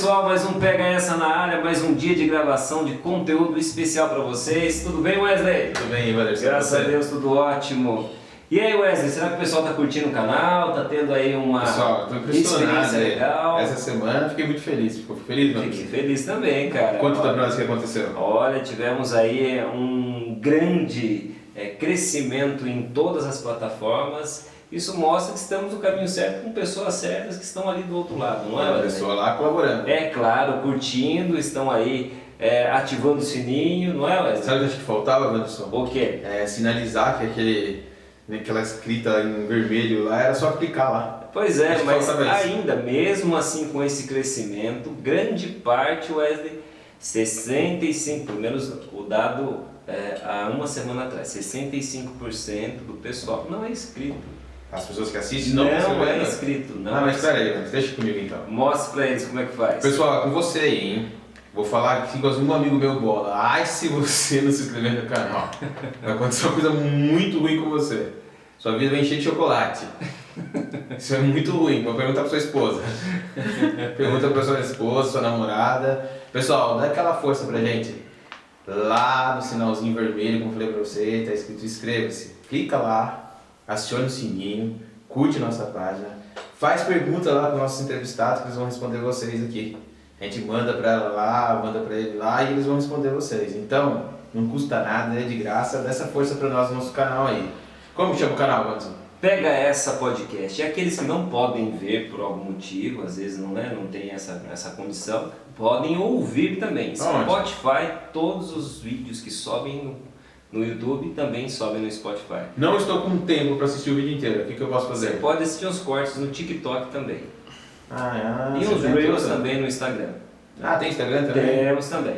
pessoal, mais um Pega Essa na área, mais um dia de gravação de conteúdo especial para vocês. Tudo bem, Wesley? Tudo bem, Wesley. Graças a Deus, tudo ótimo. E aí, Wesley, será que o pessoal tá curtindo o canal? Tá tendo aí uma Pessoal, tô impressionado legal? Essa semana fiquei muito feliz. Ficou feliz, mano? Fiquei feliz também, cara. Conta pra nós o que aconteceu. Olha, tivemos aí um grande crescimento em todas as plataformas. Isso mostra que estamos no caminho certo com pessoas certas que estão ali do outro lado, não é? A pessoa lá colaborando. É claro, curtindo, estão aí ativando o sininho, não é, Wesley? Sabe o que acho que faltava, Anderson? O quê? Sinalizar que aquela escrita em vermelho lá era só clicar lá. Pois é, mas faltava isso. ainda mesmo assim com esse crescimento, grande parte, Wesley, 65, pelo menos o dado há uma semana atrás, 65% do pessoal não é inscrito. As pessoas que assistem Não estão é inscrito, não. Mas espera aí, deixa comigo então. Mostra pra eles como é que faz. Pessoal, com você aí, hein? Vou falar aqui com um amigo meu bola. Ai, se você não se inscrever no canal, vai acontecer uma coisa muito ruim com você. Sua vida vai encher de chocolate. Isso é muito ruim. Vou perguntar pra sua esposa. Pergunta pra sua esposa, sua namorada. Pessoal, dá aquela força pra gente. Lá no sinalzinho vermelho, como eu falei pra você, tá escrito inscreva-se. Clica lá. Acione o sininho, curte nossa página, faz pergunta lá para os nossos entrevistados que eles vão responder vocês aqui. A gente manda para ela lá, manda para ele lá e eles vão responder vocês. Então, não custa nada, é de graça, dá essa força para nós no nosso canal aí. Como chama o canal, Anderson? Pega Essa Podcast. E aqueles que não podem ver por algum motivo, às vezes não tem essa condição, podem ouvir também. Spotify, todos os vídeos que sobem no YouTube também sobem no Spotify. Não estou com tempo para assistir o vídeo inteiro, o que eu posso fazer? Você pode assistir uns cortes no TikTok também. E uns uns Reels também no Instagram. Tem Instagram também? Temos também.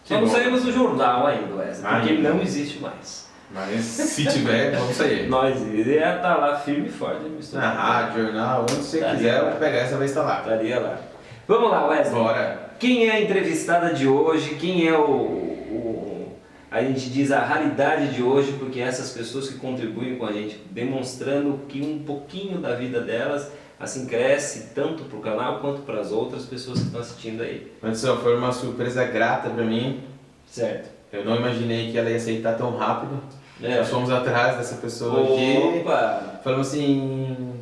Só não saímos do jornal ainda, Wesley, porque ele não existe mais. Mas se tiver, vamos sair. Nós ia estar lá firme e forte. Na rádio, jornal, onde você quiser, eu pegar essa vai estar lá. Estaria lá. Vamos lá, Wesley. Bora. Quem é a entrevistada de hoje? Quem é a gente diz a raridade de hoje, porque essas pessoas que contribuem com a gente, demonstrando que um pouquinho da vida delas assim cresce tanto para o canal quanto para as outras pessoas que estão assistindo aí. Anderson, foi uma surpresa grata para mim. Certo. Eu não imaginei que ela ia aceitar tão rápido. Nós fomos atrás dessa pessoa aqui. Falamos assim,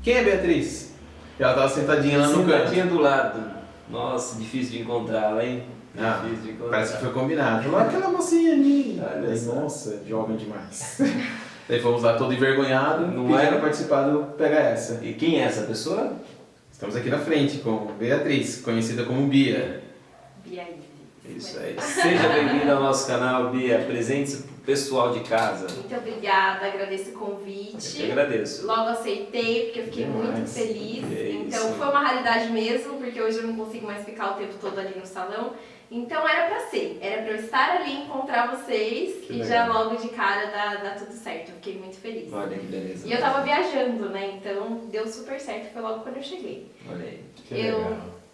quem é Beatriz? E ela estava sentadinha lá no canto. Sentadinha do lado. Nossa, difícil de encontrá-la, hein? Parece que foi combinado. Falou, aquela mocinha ali. Nossa, jovem demais. Daí fomos lá todo envergonhado, pedindo participar do Pega Essa. E quem é essa pessoa? Estamos aqui na frente com Beatriz, conhecida como Bia. Bia. Isso aí. Seja bem-vinda ao nosso canal, Bia. Apresente-se pro pessoal de casa. Muito obrigada, agradeço o convite. Eu que agradeço. Logo aceitei, porque eu fiquei muito feliz. Então foi uma raridade mesmo, porque hoje eu não consigo mais ficar o tempo todo ali no salão. Então era pra ser, era pra eu estar ali, encontrar vocês e já logo de cara dar tudo certo. Eu fiquei muito feliz. Olha que beleza. E eu tava viajando, né? Então deu super certo, foi logo quando eu cheguei. Olha aí.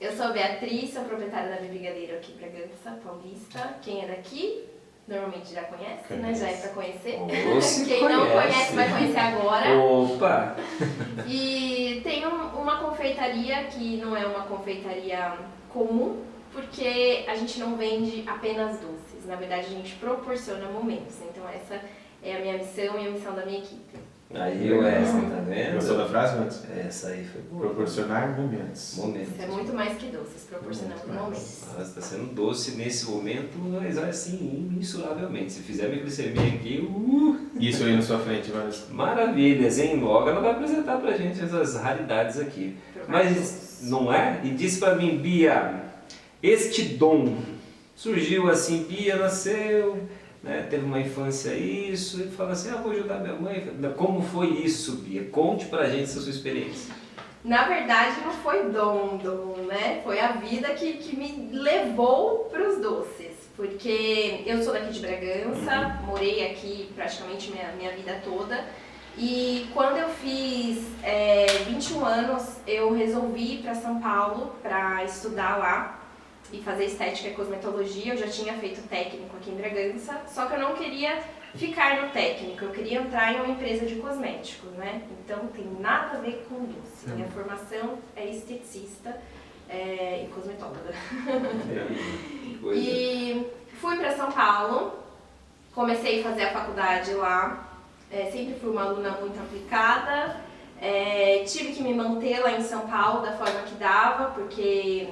Eu sou a Beatriz, sou proprietária da Brigadeiro aqui em Bragança Paulista. Quem é daqui normalmente já conhece, né? Já é pra conhecer. Quem não conhece vai conhecer agora. Opa! E tem uma confeitaria que não é uma confeitaria comum, porque a gente não vende apenas doces. Na verdade, a gente proporciona momentos. Então essa é a minha missão e a missão da minha equipe. Aí, Wesley, tá vendo? Gostou da frase, Matos? Essa aí foi boa. Proporcionar momentos. Isso é muito mais que doces, proporcionando momentos. Nossa, está sendo doce nesse momento, mas assim, imensuravelmente. Se fizer minha glicemia aqui, Isso aí na sua frente, mas... Maravilhas, hein? Logo ela vai apresentar pra gente essas raridades aqui. Mas, não é? E disse pra mim, Bia, este dom surgiu assim, Bia nasceu... teve uma infância isso, e fala assim, vou ajudar minha mãe. Como foi isso, Bia? Conte pra gente essa sua experiência. Na verdade não foi dom, né? Foi a vida que me levou para os doces. Porque eu sou daqui de Bragança, morei aqui praticamente minha vida toda. E quando eu fiz 21 anos, eu resolvi ir para São Paulo para estudar lá e fazer estética e cosmetologia. Eu já tinha feito técnico aqui em Bragança, só que eu não queria ficar no técnico, eu queria entrar em uma empresa de cosméticos, né? Então não tem nada a ver com doce. Minha formação é esteticista, e cosmetóloga. Que coisa. E fui para São Paulo, comecei a fazer a faculdade lá, sempre fui uma aluna muito aplicada, tive que me manter lá em São Paulo da forma que dava, porque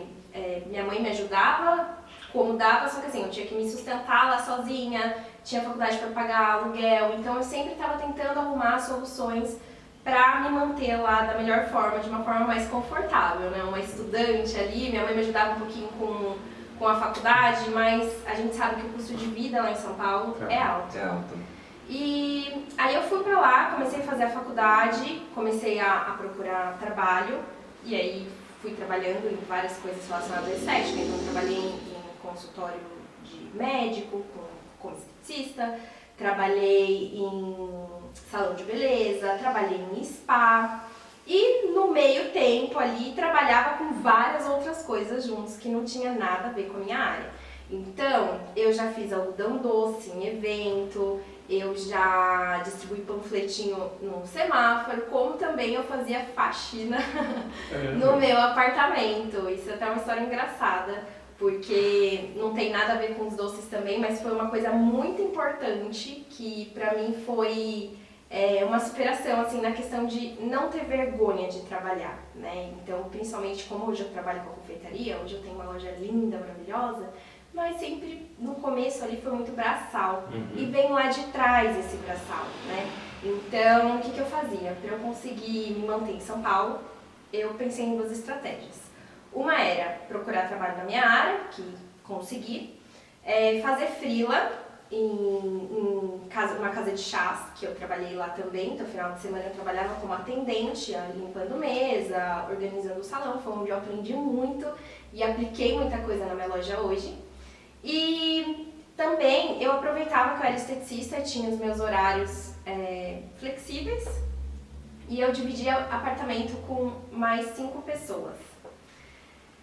minha mãe me ajudava como dava, só que assim, eu tinha que me sustentar lá sozinha, tinha faculdade para pagar aluguel, então eu sempre estava tentando arrumar soluções para me manter lá da melhor forma, de uma forma mais confortável, né? Uma estudante ali, minha mãe me ajudava um pouquinho com a faculdade, mas a gente sabe que o custo de vida lá em São Paulo é alto. É alto. E aí eu fui pra lá, comecei a fazer a faculdade, comecei a procurar trabalho, e aí fui trabalhando em várias coisas relacionadas à estética, então trabalhei em consultório de médico, como esteticista, trabalhei em salão de beleza, trabalhei em spa, e no meio tempo ali trabalhava com várias outras coisas juntos que não tinha nada a ver com a minha área. Então, eu já fiz algodão doce em evento, eu já distribuí panfletinho no semáforo, como também eu fazia faxina no meu apartamento. Isso é até uma história engraçada, porque não tem nada a ver com os doces também, mas foi uma coisa muito importante que pra mim foi uma superação assim, na questão de não ter vergonha de trabalhar, né? Então, principalmente como hoje eu trabalho com a confeitaria, hoje eu tenho uma loja linda, maravilhosa, mas sempre no começo ali foi muito braçal. E vem lá de trás esse braçal, né? Então, o que eu fazia? Para eu conseguir me manter em São Paulo, eu pensei em 2 estratégias. Uma era procurar trabalho na minha área, que consegui, fazer freela em uma casa de chás, que eu trabalhei lá também. Então, no final de semana eu trabalhava como atendente, limpando mesa, organizando o salão. Foi onde eu aprendi muito e apliquei muita coisa na minha loja hoje. E também eu aproveitava que eu era esteticista e tinha os meus horários flexíveis, e eu dividia apartamento com mais 5 pessoas.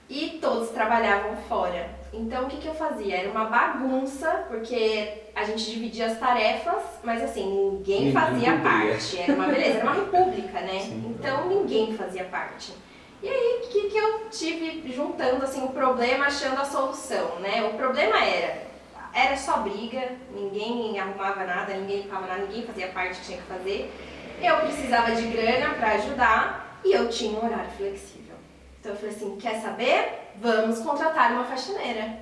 E todos trabalhavam fora. Então o que eu fazia? Era uma bagunça, porque a gente dividia as tarefas, mas assim, ninguém fazia parte. Era uma beleza, era uma república, né? Sim. Então ninguém fazia parte. E aí, o que eu tive juntando assim, o problema, achando a solução, né? O problema era só briga, ninguém arrumava nada, ninguém limpava nada, ninguém fazia a parte que tinha que fazer. Eu precisava de grana para ajudar e eu tinha um horário flexível. Então eu falei assim, quer saber? Vamos contratar uma faxineira.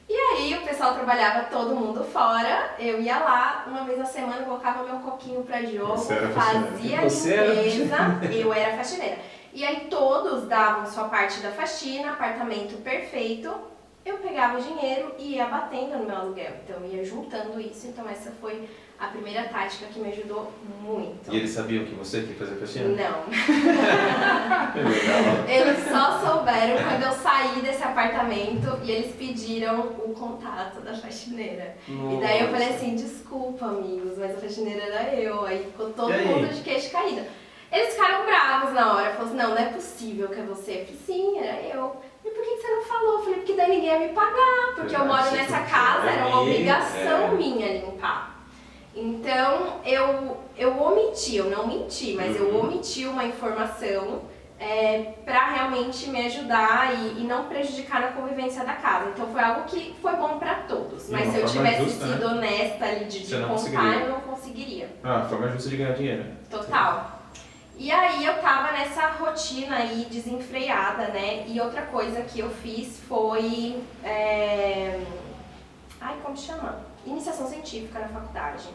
E aí o pessoal trabalhava todo mundo fora, eu ia lá, uma vez na semana, colocava meu coquinho para jogo, fazia limpeza, eu era faxineira. E aí todos davam sua parte da faxina, apartamento perfeito, eu pegava o dinheiro e ia batendo no meu aluguel. Então eu ia juntando isso, então essa foi a primeira tática que me ajudou muito. E eles sabiam que você queria fazer faxina? Não. Eles só souberam quando eu saí desse apartamento e eles pediram o contato da faxineira. Nossa. E daí eu falei assim, desculpa amigos, mas a faxineira era eu. Aí ficou todo mundo de queixo caído. Eles ficaram bravos na hora, falaram assim, não é possível que é você. Eu falei, sim, era eu. E por que você não falou? Eu falei, porque daí ninguém ia me pagar, porque eu moro nessa casa, era uma obrigação minha limpar. Então, eu omiti, eu não menti, mas eu omiti uma informação para realmente me ajudar e não prejudicar na convivência da casa. Então, foi algo que foi bom para todos. Mas se eu tivesse sido honesta ali de contar, eu não conseguiria. Ah, foi mais justo de ganhar dinheiro. Total. E aí eu tava nessa rotina aí desenfreada, né? E outra coisa que eu fiz foi... como chama? Iniciação científica na faculdade.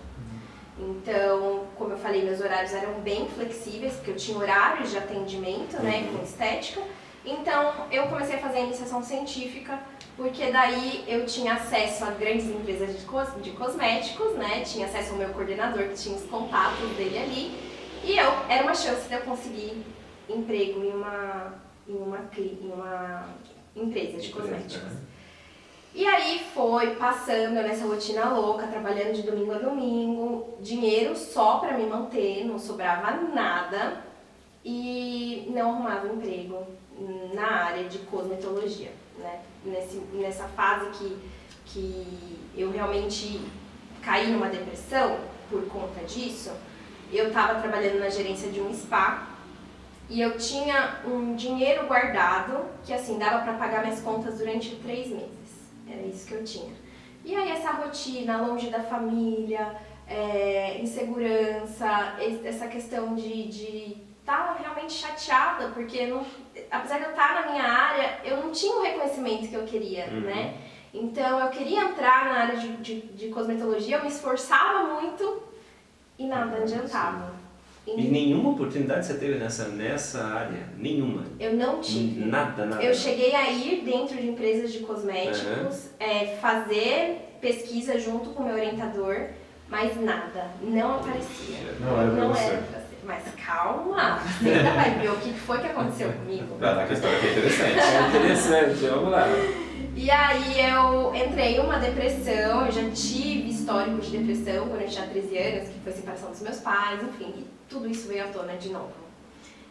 Então, como eu falei, meus horários eram bem flexíveis, porque eu tinha horários de atendimento, né, com estética. Então, eu comecei a fazer a iniciação científica, porque daí eu tinha acesso a grandes empresas de cosméticos, né? Tinha acesso ao meu coordenador, que tinha os contatos dele ali. E era uma chance de eu conseguir emprego em uma empresa de cosméticos. E aí foi passando nessa rotina louca, trabalhando de domingo a domingo, dinheiro só para me manter, não sobrava nada e não arrumava emprego na área de cosmetologia, né? Nessa fase que eu realmente caí numa depressão por conta disso. Eu estava trabalhando na gerência de um spa e eu tinha um dinheiro guardado que assim dava para pagar minhas contas durante 3 meses. Era isso que eu tinha. E aí essa rotina, longe da família, insegurança, essa questão de estar realmente chateada, porque apesar de eu estar na minha área, eu não tinha o reconhecimento que eu queria, né? Então eu queria entrar na área de cosmetologia, eu me esforçava muito e nada adiantava. E nenhuma oportunidade você teve nessa área? Nenhuma? Eu não tive. Nada. Eu cheguei a ir dentro de empresas de cosméticos, fazer pesquisa junto com o meu orientador, mas nada, não aparecia. Não era pra você. Mas calma, você ainda vai ver o que foi que aconteceu comigo. A questão aqui é interessante. É interessante, vamos lá. E aí eu entrei em uma depressão, eu já tive histórico de depressão quando eu tinha 13 anos, que foi a separação dos meus pais, enfim, e tudo isso veio à tona de novo.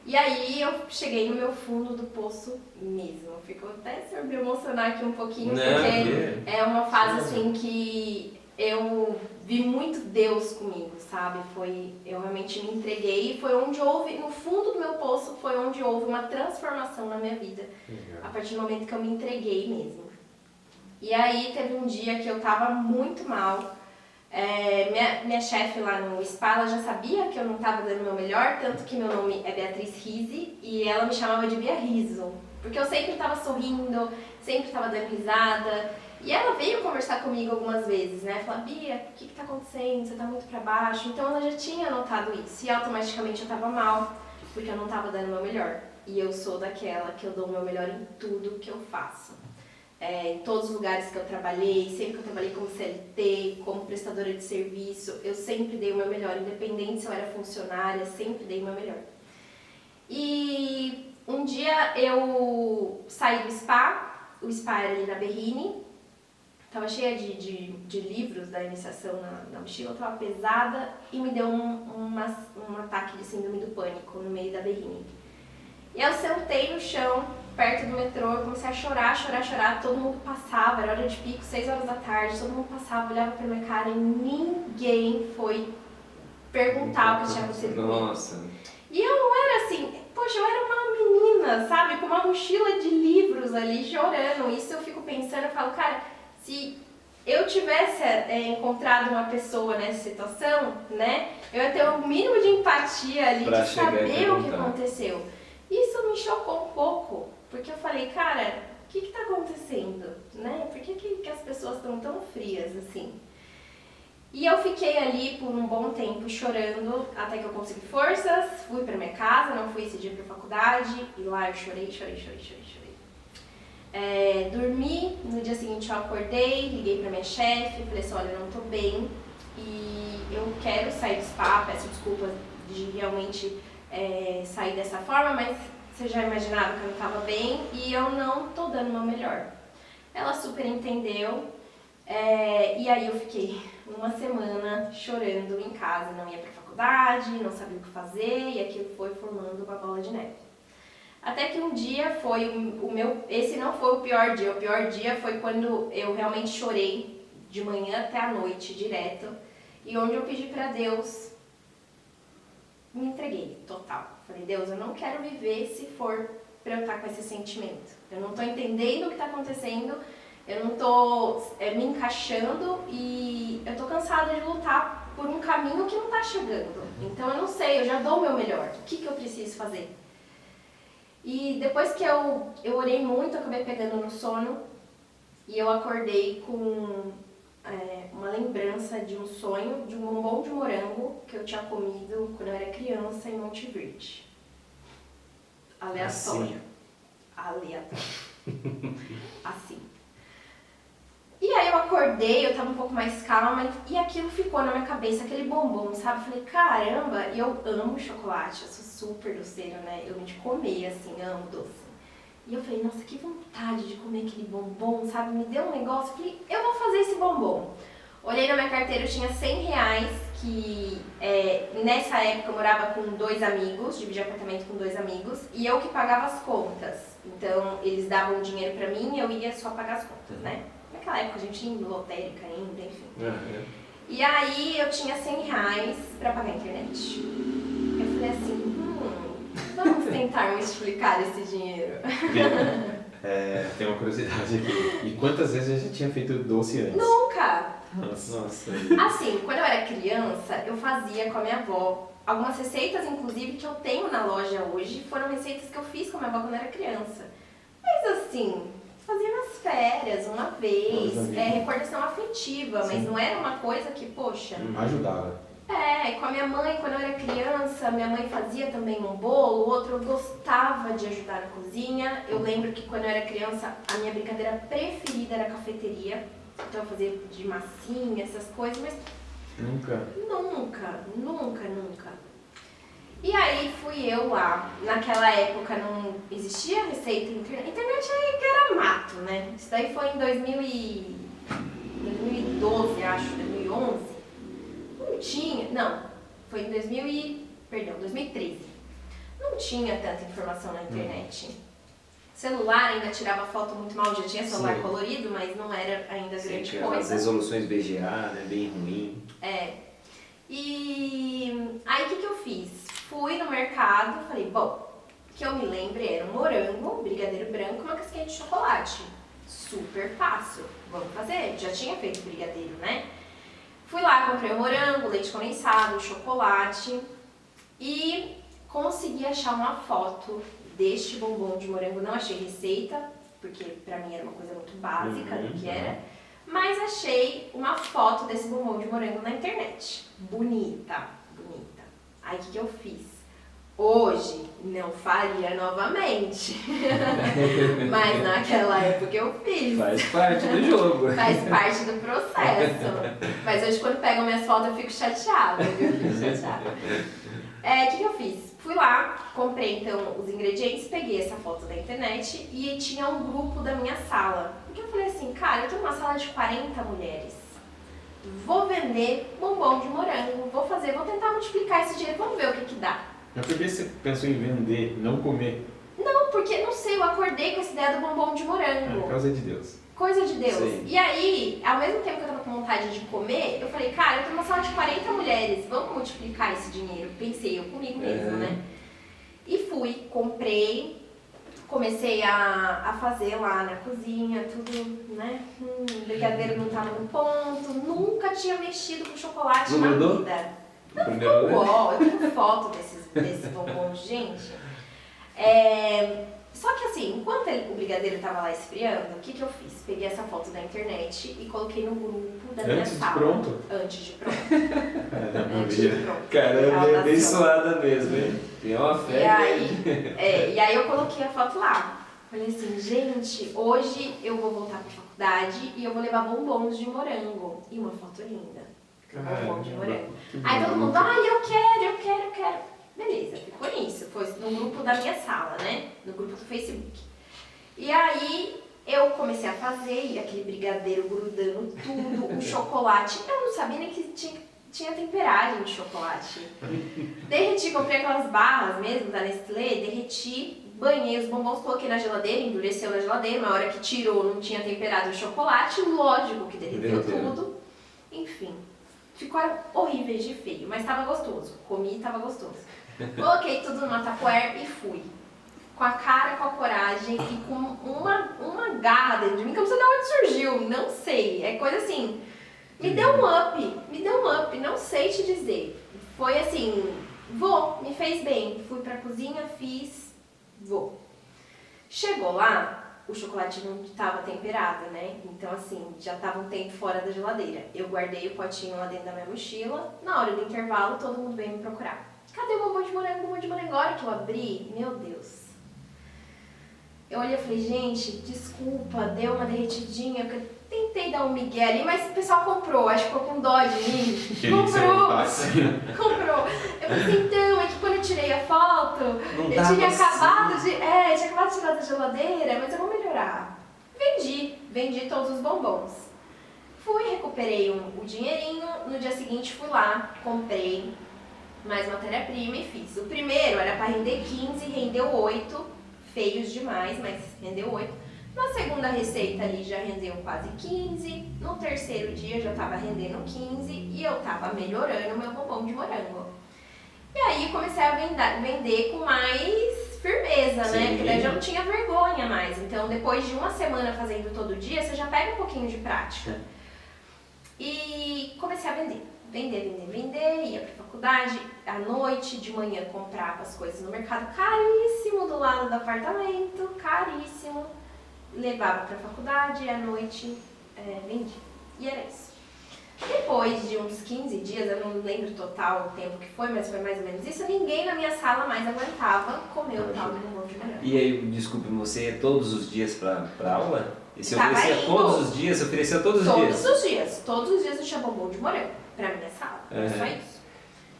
E aí eu cheguei no meu fundo do poço mesmo. Fico até se eu me emocionar aqui um pouquinho, porque é uma fase assim que eu vi muito Deus comigo, sabe? Eu realmente me entreguei e foi onde houve, no fundo do meu poço, foi onde houve uma transformação na minha vida. A partir do momento que eu me entreguei mesmo. E aí teve um dia que eu tava muito mal. Minha chefe lá no spa, ela já sabia que eu não tava dando o meu melhor, tanto que meu nome é Beatriz Rise e ela me chamava de Bia Riso. Porque eu sempre tava sorrindo, sempre tava dando risada. E ela veio conversar comigo algumas vezes, né? Falar, Bia, o que tá acontecendo? Você tá muito pra baixo. Então ela já tinha notado isso. E automaticamente eu tava mal, porque eu não tava dando o meu melhor. E eu sou daquela que eu dou o meu melhor em tudo que eu faço. Em todos os lugares que eu trabalhei, sempre que eu trabalhei como CLT, como prestadora de serviço, eu sempre dei o meu melhor. Independente se eu era funcionária, sempre dei o meu melhor. E um dia eu saí do spa, o spa era ali na Berrini, tava cheia de livros da iniciação na mochila, tava pesada e me deu um ataque de síndrome do pânico no meio da Berrini. E eu sentei no chão, perto do metrô, comecei a chorar, todo mundo passava, era hora de pico, 6 horas da tarde, todo mundo passava, olhava pra minha cara e ninguém foi perguntar o que tinha acontecido comigo. Nossa. E eu não era assim, poxa, eu era uma menina, sabe, com uma mochila de livros ali, chorando. Isso eu fico pensando, eu falo, cara, se eu tivesse encontrado uma pessoa nessa situação, né, eu ia ter um mínimo de empatia ali, pra de saber o que aconteceu. Isso me chocou um pouco, porque eu falei, cara, o que tá acontecendo, né? Por que as pessoas estão tão frias assim? E eu fiquei ali por um bom tempo chorando, até que eu consegui forças, fui pra minha casa, não fui esse dia pra faculdade, e lá eu chorei. Dormi, no dia seguinte eu acordei, liguei pra minha chefe, falei assim, olha, eu não tô bem, e eu quero sair do spa, peço desculpas de realmente sair dessa forma, mas você já imaginava que eu não estava bem e eu não tô dando o meu melhor. Ela super entendeu, e aí eu fiquei uma semana chorando em casa, não ia pra faculdade, não sabia o que fazer e aquilo foi formando uma bola de neve. Até que um dia foi esse não foi o pior dia foi quando eu realmente chorei de manhã até a noite direto e onde eu pedi pra Deus, me entreguei total. Falei, Deus, eu não quero viver se for pra eu estar com esse sentimento. Eu não tô entendendo o que tá acontecendo, eu não tô me encaixando e eu tô cansada de lutar por um caminho que não tá chegando. Então eu não sei, eu já dou o meu melhor. O que eu preciso fazer? E depois que eu orei muito, eu acabei pegando no sono e eu acordei com uma lembrança de um sonho de um bombom de morango que eu tinha comido quando eu era criança em Monte Verde. Aleatório. Assim. E aí eu acordei, eu tava um pouco mais calma e aquilo ficou na minha cabeça, aquele bombom, sabe? Falei, caramba, e eu amo chocolate, eu sou super doceira, né? Eu de comer, assim, amo doce. E eu falei, nossa, que vontade de comer aquele bombom, sabe? Me deu um negócio, eu falei, eu vou fazer esse bombom. Olhei na minha carteira, eu tinha R$100, que nessa época eu morava com 2 amigos, dividi apartamento com 2 amigos, e eu que pagava as contas. Então, eles davam o dinheiro pra mim e eu ia só pagar as contas, né? Naquela época a gente tinha lotérica ainda, enfim. E aí eu tinha R$100 pra pagar a internet. Eu falei assim, vamos tentar multiplicar esse dinheiro. Tem uma curiosidade aqui. E quantas vezes você já tinha feito doce antes? Nunca! Nossa. Assim, quando eu era criança, eu fazia com a minha avó. Algumas receitas, inclusive, que eu tenho na loja hoje, foram receitas que eu fiz com a minha avó quando eu era criança. Mas assim, fazia nas férias, uma vez, recordação afetiva, Sim. mas não era uma coisa que, poxa... Ajudava. Com a minha mãe, quando eu era criança, minha mãe fazia também um bolo, o outro eu gostava de ajudar na cozinha. Eu lembro que quando eu era criança, a minha brincadeira preferida era a cafeteria. Então eu fazia de massinha, essas coisas, mas Nunca. nunca. E aí fui eu lá. Naquela época não existia receita internet. Internet aí que era mato, né? Isso daí foi em 2012, acho, 2011. Não tinha, não. Foi em 2013. Não tinha tanta informação na internet. Celular ainda tirava foto muito mal, já tinha celular Sim. colorido, mas não era ainda grande Tinha as coisa. resoluções VGA, né? Bem ruim. E aí o que eu fiz? Fui no mercado, falei, bom, que eu me lembre era um morango, brigadeiro branco, uma casquinha de chocolate. Super fácil, vamos fazer. Já tinha feito brigadeiro, né? Fui lá, comprei o morango, leite condensado, chocolate e consegui achar uma foto deste bombom de morango. Não achei receita, porque pra mim era uma coisa muito básica do que era, mas achei uma foto desse bombom de morango na internet. Bonita. Aí o que eu fiz? Hoje não faria novamente, mas naquela época eu fiz. Faz parte do jogo. Faz parte do processo. Mas hoje quando pegam minhas fotos eu fico chateada, viu? O que eu fiz? Fui lá, comprei então os ingredientes, peguei essa foto da internet e tinha um grupo da minha sala. Porque eu falei assim, cara, eu tô numa sala de 40 mulheres. Vou vender bombom de morango, vou tentar multiplicar esse dinheiro, vamos ver o que dá. Mas por que você pensou em vender, não comer? Não, porque, não sei, eu acordei com essa ideia do bombom de morango. Por causa de Deus. Coisa de Deus. Sim. E aí, ao mesmo tempo que eu tava com vontade de comer, eu falei, cara, eu tô numa sala de 40 mulheres, vamos multiplicar esse dinheiro. Pensei eu comigo mesmo, né? E fui, comprei, comecei a fazer lá na cozinha, tudo, né? O brigadeiro não tava no ponto, nunca tinha mexido com chocolate Não na grudou? vida. Primeiro, né? Uau, eu tenho foto desses bombons, gente. Só que assim, enquanto o brigadeiro tava lá esfriando, o que eu fiz? Peguei essa foto da internet e coloquei no grupo da minha sala. Pronto? Antes de pronto. Antes Antes de pronto. Caramba, é bem Gravação. suada mesmo, hein? Tem uma fé. E aí eu coloquei a foto lá. Falei assim, gente, hoje eu vou voltar pra faculdade e eu vou levar bombons de morango. E uma foto linda. Bombom de morango. Aí todo mundo, eu quero. Beleza, ficou nisso. Foi no grupo da minha sala, né? No grupo do Facebook. E aí eu comecei a fazer, e aquele brigadeiro grudando tudo, o chocolate. Eu não sabia nem que tinha temperagem de chocolate. Derreti, comprei aquelas barras mesmo da Nestlé, derreti, banhei os bombons, coloquei na geladeira, endureceu na geladeira. Na hora que tirou, não tinha temperado o chocolate, lógico que derreteu tudo. Enfim, ficaram horríveis de feio, mas tava gostoso. Comi e tava gostoso. Coloquei tudo numa Tupperware e fui. Com a cara, com a coragem e com uma garra dentro de mim que eu não sei de onde surgiu, não sei. É coisa assim, me deu um up, não sei te dizer. Foi assim, me fez bem. Fui pra cozinha, fiz, vou. Chegou lá, o chocolate não estava temperado, né? Então assim, já estava um tempo fora da geladeira. Eu guardei o potinho lá dentro da minha mochila. Na hora do intervalo, todo mundo veio me procurar. Cadê o bombom de morango? Agora que eu abri, meu Deus. Eu olhei e falei, gente, desculpa, deu uma derretidinha. Eu tentei dar um migué ali, mas o pessoal comprou. Acho que ficou com dó de mim. Comprou. Eu falei, então, é que quando eu tirei a foto, eu tinha acabado de tirar da geladeira, mas eu vou melhorar. Vendi todos os bombons. Fui, recuperei o dinheirinho. No dia seguinte fui lá, comprei mais matéria-prima e fiz. O primeiro era para render 15, rendeu 8, feios demais, mas rendeu 8. Na segunda receita ali já rendeu quase 15, no terceiro dia já estava rendendo 15 e eu estava melhorando o meu bombom de morango. E aí comecei a vender com mais firmeza, né? Sim. Porque daí eu já não tinha vergonha mais. Então, depois de uma semana fazendo todo dia, você já pega um pouquinho de prática. E comecei a vender. Vender, ia pra faculdade, à noite, de manhã comprava as coisas no mercado caríssimo do lado do apartamento, caríssimo. Levava pra faculdade e à noite vendia. E era isso. Depois de uns 15 dias, eu não lembro total o tempo que foi, mas foi mais ou menos isso, ninguém na minha sala mais aguentava comer o tal do bombom de morango. E aí, desculpe, você ia todos os dias pra aula? E você Tava oferecia indo. todos os dias? Você oferecia todos os dias? Todos os dias eu tinha bombom de morango pra minha sala, Uhum. só isso.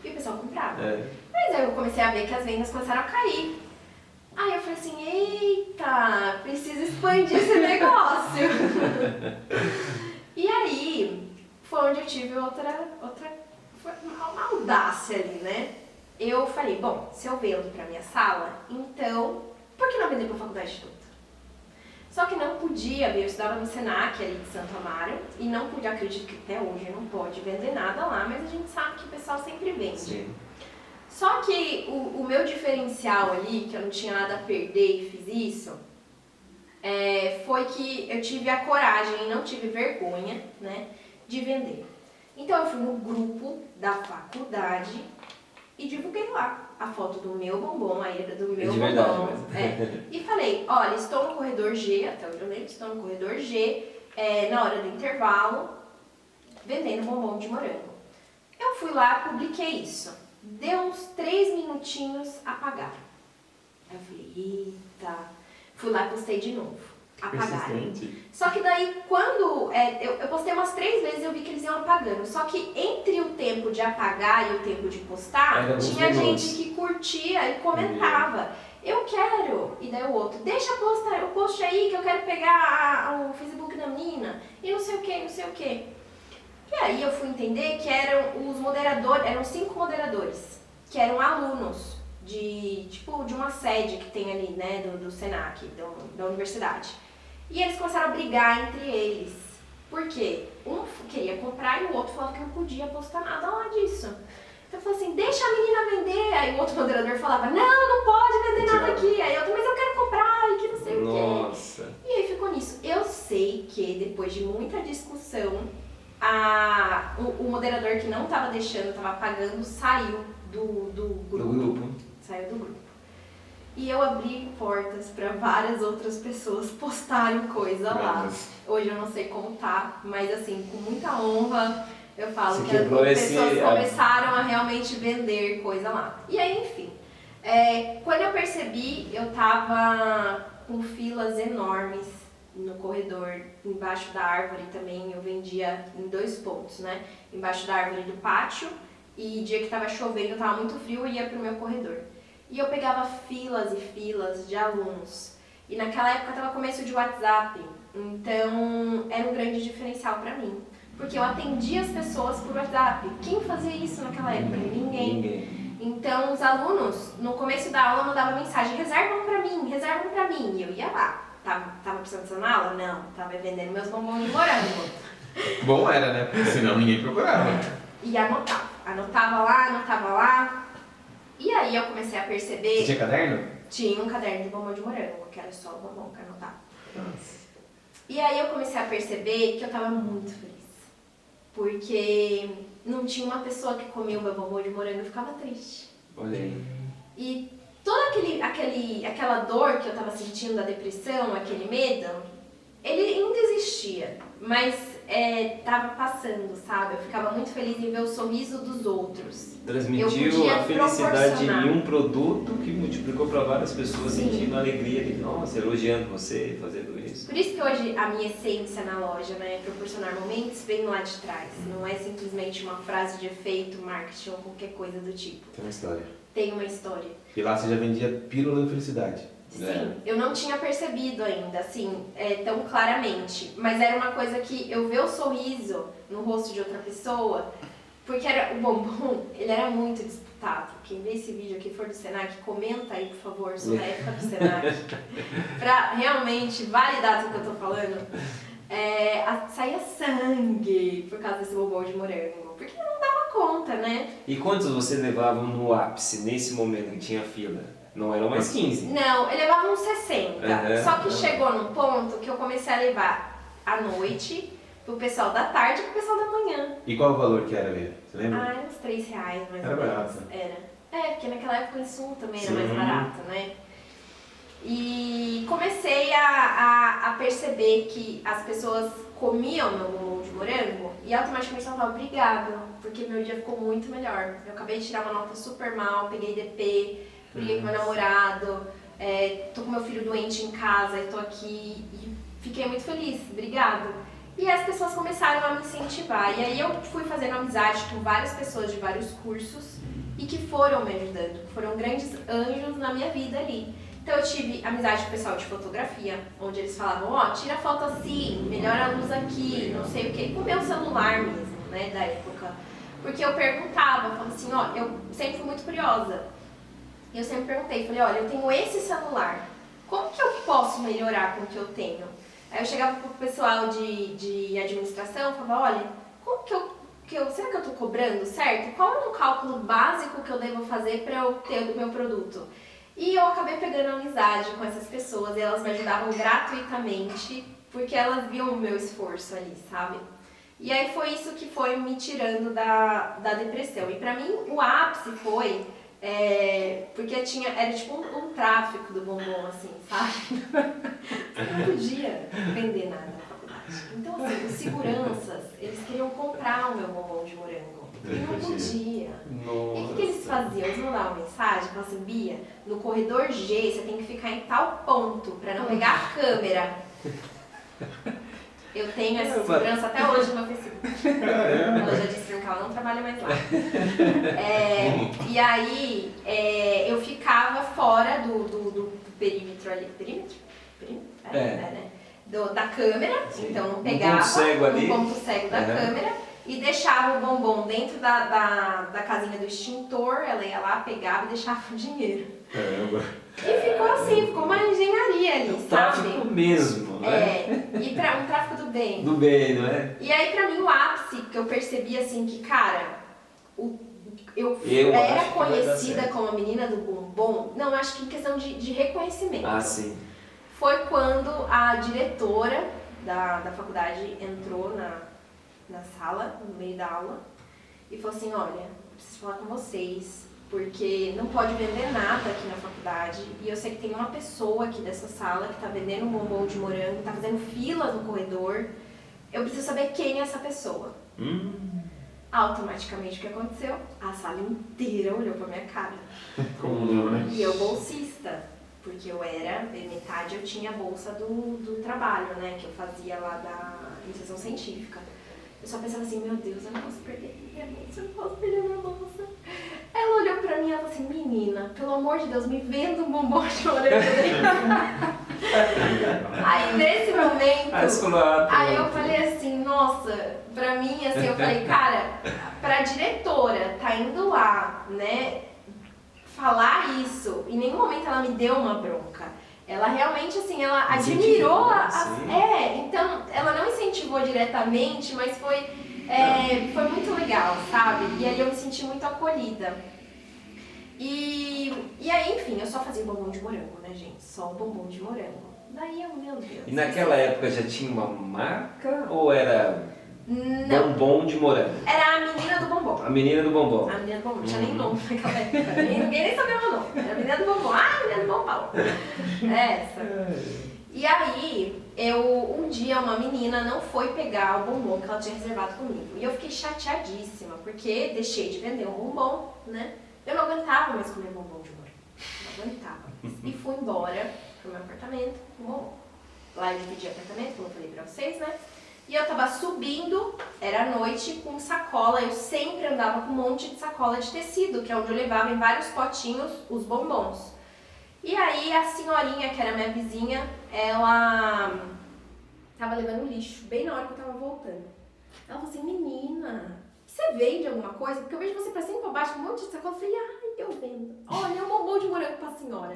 E o pessoal comprava. É. Mas aí eu comecei a ver que as vendas começaram a cair. Aí eu falei assim, eita, preciso expandir esse negócio. E aí foi onde eu tive outra foi uma audácia ali, né? Eu falei, bom, se eu vendo pra minha sala, então por que não vender pra faculdade toda? Só que não podia, eu estudava no Senac ali de Santo Amaro, e não podia, acredito que até hoje não pode vender nada lá, mas a gente sabe que o pessoal sempre vende. Sim. Só que o meu diferencial ali, que eu não tinha nada a perder e fiz isso, foi que eu tive a coragem e não tive vergonha, né, de vender. Então eu fui no grupo da faculdade e divulguei lá a foto do meu bombom, a era do meu De verdade bombom. mesmo. E falei, olha, estou no corredor G, até onde eu lembro, estou no corredor G, na hora do intervalo, vendendo bombom de morango. Eu fui lá, publiquei isso. Deu uns 3 minutinhos, apagaram. Aí eu falei, eita. Fui lá e postei de novo. Apagaram. Persistente. Só que daí, quando eu postei umas 3 vezes, eu vi que eles iam apagando. Só que entre o tempo de apagar e o tempo de postar, Era tinha uns minutos. gente que curtia e comentava. Eu quero. E daí o outro, deixa o post aí que eu quero pegar o Facebook da menina. E não sei o que, não sei o que. E aí eu fui entender que eram os moderadores, eram 5 moderadores, que eram alunos de uma sede que tem ali, né, do Senac, da universidade. E eles começaram a brigar entre eles. Por quê? Um queria comprar e o outro falava que não podia postar nada lá disso. Então eu falei assim, deixa a menina vender. Aí o outro moderador falava, não pode vender nada aqui. Aí eu outro, mas eu quero comprar e que não sei o quê. Nossa. E aí ficou nisso. Eu sei que depois de muita discussão, o moderador que não estava deixando, estava apagando, saiu do grupo. Saiu do grupo. E eu abri portas para várias outras pessoas postarem coisa lá. Hoje eu não sei como tá, mas assim, com muita honra, eu falo Você que as quebrou pessoas começaram a realmente vender coisa lá. E aí, enfim, quando eu percebi, eu tava com filas enormes no corredor, embaixo da árvore também. Eu vendia em 2 pontos, né? Embaixo da árvore do pátio, e dia que tava chovendo, tava muito frio, eu ia pro meu corredor. E eu pegava filas e filas de alunos. E naquela época tava começo de WhatsApp, então era um grande diferencial pra mim. Porque eu atendia as pessoas por WhatsApp. Quem fazia isso naquela época? Ninguém. Então os alunos, no começo da aula, mandavam mensagem, reservam pra mim. E eu ia lá. Tava precisando na aula? Não. Tava vendendo meus bombons de morango. Bom era, né? Porque senão ninguém procurava. E anotava. Anotava lá. E aí eu comecei a perceber... Você tinha caderno? Tinha um caderno de bombom de morango, que era só o bombom que eu anotava. Nossa. E aí eu comecei a perceber que eu tava muito feliz. Porque não tinha uma pessoa que comia o meu bombom de morango e ficava triste. Olha aí. E toda aquela dor que eu tava sentindo, da depressão, aquele medo, ele ainda existia, mas tava passando, sabe? Eu ficava muito feliz em ver o sorriso dos outros. Transmitiu podia a felicidade proporcionar. em um produto que multiplicou para várias pessoas, Sim. sentindo a alegria de, nossa, elogiando você, fazendo isso. Por isso que hoje a minha essência na loja, né, proporcionar momentos, vem lá de trás. Não é simplesmente uma frase de efeito, marketing ou qualquer coisa do tipo. Tem uma história. Tem uma história. E lá você já vendia pílula da felicidade. Sim, eu não tinha percebido ainda, assim, tão claramente. Mas era uma coisa que eu ver o sorriso no rosto de outra pessoa, porque o bombom, ele era muito disputado. Quem vê esse vídeo aqui for do Senac, comenta aí, por favor, sobre a época do Senac. Pra realmente validar tudo que eu tô falando. Saía sangue por causa desse bombom de morango. Porque não dava conta, né? E quantos você levava no ápice, nesse momento que tinha fila? Não eram mais 15. Não, eu levava uns 60. Uhum. Só que chegou num ponto que eu comecei a levar à noite pro pessoal da tarde e pro pessoal da manhã. E qual o valor que era ali? Você lembra? Ah, era uns R$3 mais Era ou menos. barato. Era. Porque naquela época o insumo também era mais Sim. barato, né? E comecei a perceber que as pessoas comiam meu bombom de morango e automaticamente ela falava obrigado, porque meu dia ficou muito melhor. Eu acabei de tirar uma nota super mal, peguei DP, briguei com meu namorado, tô com meu filho doente em casa e tô aqui e fiquei muito feliz, obrigado. E as pessoas começaram a me incentivar. E aí eu fui fazendo amizade com várias pessoas de vários cursos e que foram me ajudando, foram grandes anjos na minha vida ali. Então eu tive amizade com o pessoal de fotografia, onde eles falavam, tira a foto assim, melhora a luz aqui, não sei o que, com o meu celular mesmo, né, da época. Porque eu perguntava, falava assim, eu sempre fui muito curiosa. E eu sempre perguntei, falei, olha, eu tenho esse celular, como que eu posso melhorar com o que eu tenho? Aí eu chegava pro pessoal de administração e falava, olha, como que eu será que eu tô cobrando certo? Qual é um cálculo básico que eu devo fazer para eu ter o meu produto? E eu acabei pegando amizade com essas pessoas e elas me ajudavam gratuitamente porque elas viam o meu esforço ali, sabe? E aí foi isso que foi me tirando da depressão. E pra mim o ápice foi, porque era tipo um tráfico do bombom, assim, sabe? Eu não podia vender nada na faculdade. Então assim, os seguranças, eles queriam comprar o meu bombom de morango. E não podia. Nossa. E o que eles faziam? Eles mandavam mensagem, falavam assim, Bia, no corredor G você tem que ficar em tal ponto pra não pegar a câmera. Eu tenho essa segurança até hoje no meu Facebook. Ela já disse que ela não trabalha mais lá. E aí eu ficava fora do perímetro ali. Perímetro? Né? Da câmera, sim. Então não pegava no ponto cego da câmera. E deixava o bombom dentro da casinha do extintor, ela ia lá, pegava e deixava o dinheiro. Caramba. E ficou assim, ficou uma engenharia ali, sabe? Tráfico mesmo, né? E um tráfico do bem. Do bem, não é? E aí pra mim o ápice, que eu percebi assim que, cara, eu era conhecida como a menina do bombom, não, acho que em questão de reconhecimento. Ah, sim. Foi quando a diretora da faculdade entrou na sala, no meio da aula, e falou assim, olha, eu preciso falar com vocês, porque não pode vender nada aqui na faculdade, e eu sei que tem uma pessoa aqui dessa sala que está vendendo um bombom de morango, está fazendo filas no corredor, eu preciso saber quem é essa pessoa. Automaticamente o que aconteceu? A sala inteira olhou pra minha cara. Como não, né? E eu bolsista, porque eu era, metade eu tinha a bolsa do trabalho, né, que eu fazia lá da iniciação científica. Eu só pensava assim, meu Deus, eu não posso perder minha bolsa, eu não posso perder minha bolsa. Ela olhou pra mim e falou assim, menina, pelo amor de Deus, me venda um bombom de morango. Aí nesse momento, aí eu falei assim, nossa, pra mim assim, eu falei, cara, pra diretora tá indo lá, né, falar isso, em nenhum momento ela me deu uma bronca. Ela realmente, assim, ela admirou então ela não incentivou diretamente, mas foi muito legal, sabe? E aí eu me senti muito acolhida. E aí, enfim, eu só fazia bombom de morango, né, gente? Só o bombom de morango. Daí eu, meu Deus. E naquela época já tinha uma marca ou era não. Bombom de morango? Era a menina do bombom. A menina do bombom. A menina do bombom, não tinha nem nome naquela época. Ninguém nem sabia meu nome. Era a menina do bombom. Ah, a menina do bombom. Essa. E aí, um dia uma menina não foi pegar o bombom que ela tinha reservado comigo. E eu fiquei chateadíssima, porque deixei de vender um bombom, né? Eu não aguentava mais comer bombom de morango. Não aguentava mais. E fui embora pro meu apartamento com bombom. Lá eu dividi apartamento, como eu falei pra vocês, né? E eu tava subindo, era noite, com sacola. Eu sempre andava com um monte de sacola de tecido, que é onde eu levava em vários potinhos os bombons. E aí a senhorinha, que era minha vizinha, ela tava levando lixo, bem na hora que eu tava voltando. Ela falou assim, menina, você vende alguma coisa? Porque eu vejo você pra cima e pra baixo com um monte de sacola. Eu falei, eu vendo. Olha, é um bombom de morango pra senhora.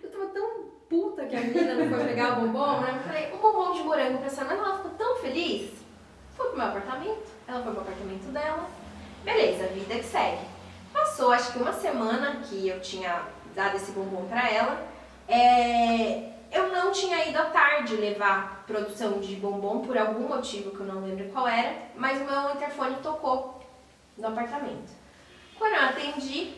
Eu tava tão puta que a menina não foi pegar o bombom, né? Eu falei, um bombom de morango pra senhora. Mas ela ficou tão feliz. Fui pro meu apartamento, ela foi pro apartamento dela. Beleza, vida que segue. Passou acho que uma semana que eu tinha dado esse bombom pra ela. Eu não tinha ido à tarde levar produção de bombom por algum motivo que eu não lembro qual era, mas o meu interfone tocou no apartamento. Quando eu atendi,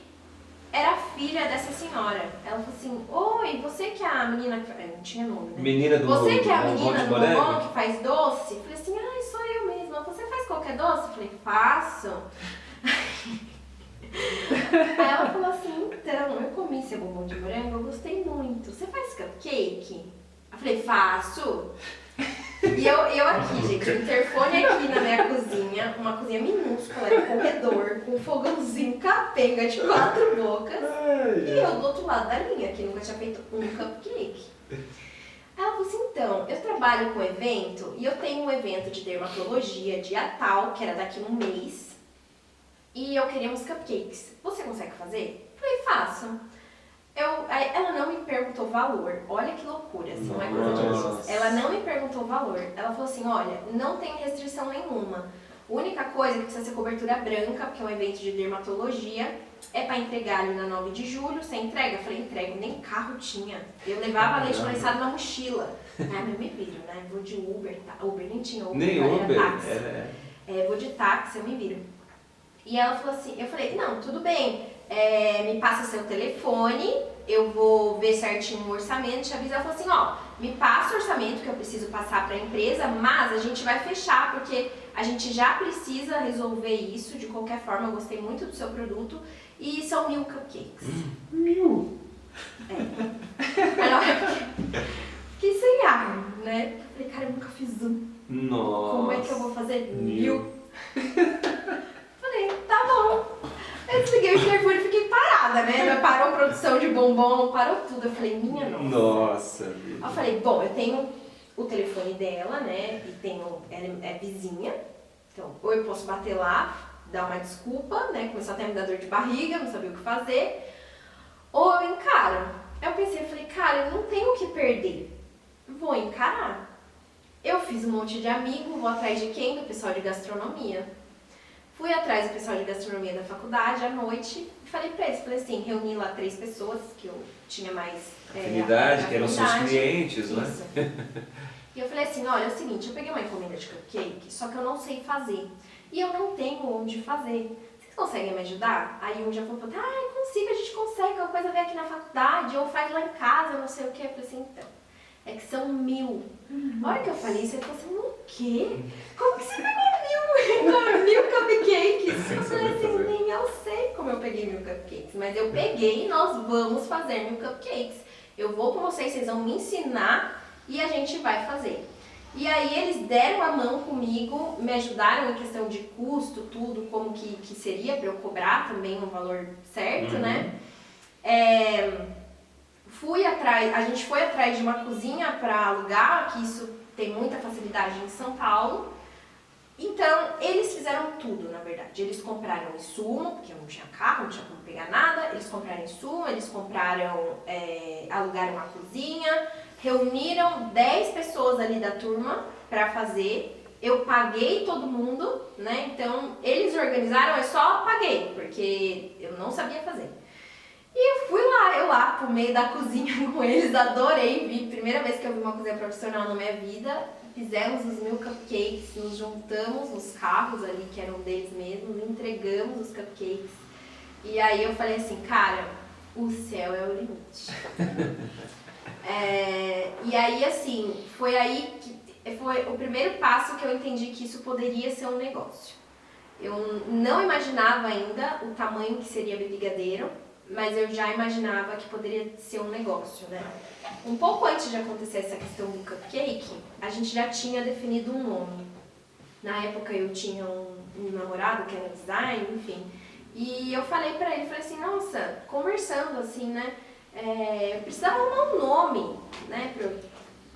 era a filha dessa senhora. Ela falou assim, oi, você que é a menina que... não tinha nome, né? Menina do Você que é a bombom menina de do morango? bombom que faz doce? Eu falei assim, ai, sou eu mesma. Você faz qualquer doce? Eu falei, faço. Aí ela falou assim, então, eu comi seu bombom de morango, eu gostei muito. Você faz cupcake? Eu falei, faço. E eu aqui, gente, o interfone aqui na minha cozinha, uma cozinha minúscula, era um corredor, com um fogãozinho capenga de 4 bocas. E eu do outro lado da linha, que nunca tinha feito um cupcake. Ela falou assim, então, eu trabalho com evento e eu tenho um evento de dermatologia dia tal, que era daqui a um mês. E eu queria uns cupcakes. Você consegue fazer? Eu falei, faço. Ela não me perguntou valor. Olha que loucura, assim, não é coisa de Deus. Ela não me perguntou valor. Ela falou assim, olha, não tem restrição nenhuma. A única coisa que precisa ser cobertura branca, porque é um evento de dermatologia. É pra entregar ali na 9 de julho. Você entrega? Eu falei, entrego. Nem carro tinha. Eu levava leite condensado na mochila. Ah, mas me viro, né? Vou de Uber, tá? Uber nem tinha Uber. Nem era Uber? táxi. Vou de táxi, eu me viro. E ela falou assim, eu falei, não, tudo bem, me passa seu telefone, eu vou ver certinho o orçamento, te aviso. Ela falou assim, ó, me passa o orçamento que eu preciso passar para a empresa, mas a gente vai fechar, porque a gente já precisa resolver isso de qualquer forma, eu gostei muito do seu produto, e são 1000 cupcakes. 1000? Aí na hora eu fiquei sem ar, né? Eu falei, cara, eu nunca fiz um. Nossa. Como é que eu vou fazer 1000? Falei, tá bom. Eu desliguei o interfone e fiquei parada, né? Parou a produção de bombom, parou tudo. Eu falei, minha nossa. Nossa, Aí vida. eu falei, bom, eu tenho o telefone dela, né? E tenho, ela é vizinha. Então, ou eu posso bater lá, dar uma desculpa, né? Começar até a me dar dor de barriga, não sabia o que fazer. Ou eu encaro. Aí eu pensei, falei, cara, eu não tenho o que perder. Vou encarar. Eu fiz um monte de amigo, vou atrás de quem? Do pessoal de gastronomia. Fui atrás do pessoal de gastronomia da faculdade à noite e falei pra eles, falei assim, reuni lá 3 pessoas que eu tinha mais Afinidade, que eram seus afinidade. clientes, né? Isso. E eu falei assim, olha, é o seguinte, eu peguei uma encomenda de cupcake, só que eu não sei fazer. E eu não tenho onde fazer. Vocês conseguem me ajudar? Aí um já falou, consigo, a gente consegue, uma coisa vem aqui na faculdade, ou faz lá em casa, não sei o que. Eu falei assim, então, é que são 1000. A hora que eu falei isso, ele falou assim, o quê? Como que você pegou 1000 cupcakes? Eu falei assim, nem eu sei como eu peguei 1000 cupcakes, mas eu peguei e nós vamos fazer 1000 cupcakes. Eu vou com vocês, vocês vão me ensinar e a gente vai fazer. E aí eles deram a mão comigo, me ajudaram em questão de custo, tudo, como que seria para eu cobrar também um valor certo, né? A gente foi atrás de uma cozinha para alugar, que isso tem muita facilidade em São Paulo. Então, eles fizeram tudo, na verdade. Eles compraram insumo, porque eu não tinha carro, não tinha como pegar nada. Eles compraram insumo, eles compraram, alugaram uma cozinha, reuniram 10 pessoas ali da turma para fazer. Eu paguei todo mundo, né? Então, eles organizaram, eu só paguei, porque eu não sabia fazer. E eu fui lá pro meio da cozinha com eles, adorei, primeira vez que eu vi uma cozinha profissional na minha vida, fizemos os 1000 cupcakes, nos juntamos nos carros ali, que eram deles mesmos, entregamos os cupcakes. E aí eu falei assim, cara, o céu é o limite. E aí assim, foi aí que foi o primeiro passo que eu entendi que isso poderia ser um negócio. Eu não imaginava ainda o tamanho que seria Bibigadeiro, mas eu já imaginava que poderia ser um negócio, né? Um pouco antes de acontecer essa questão do cupcake, a gente já tinha definido um nome. Na época eu tinha um namorado que era design, enfim, e eu falei pra ele, falei assim, nossa, conversando assim, né? Eu precisava arrumar um nome, né?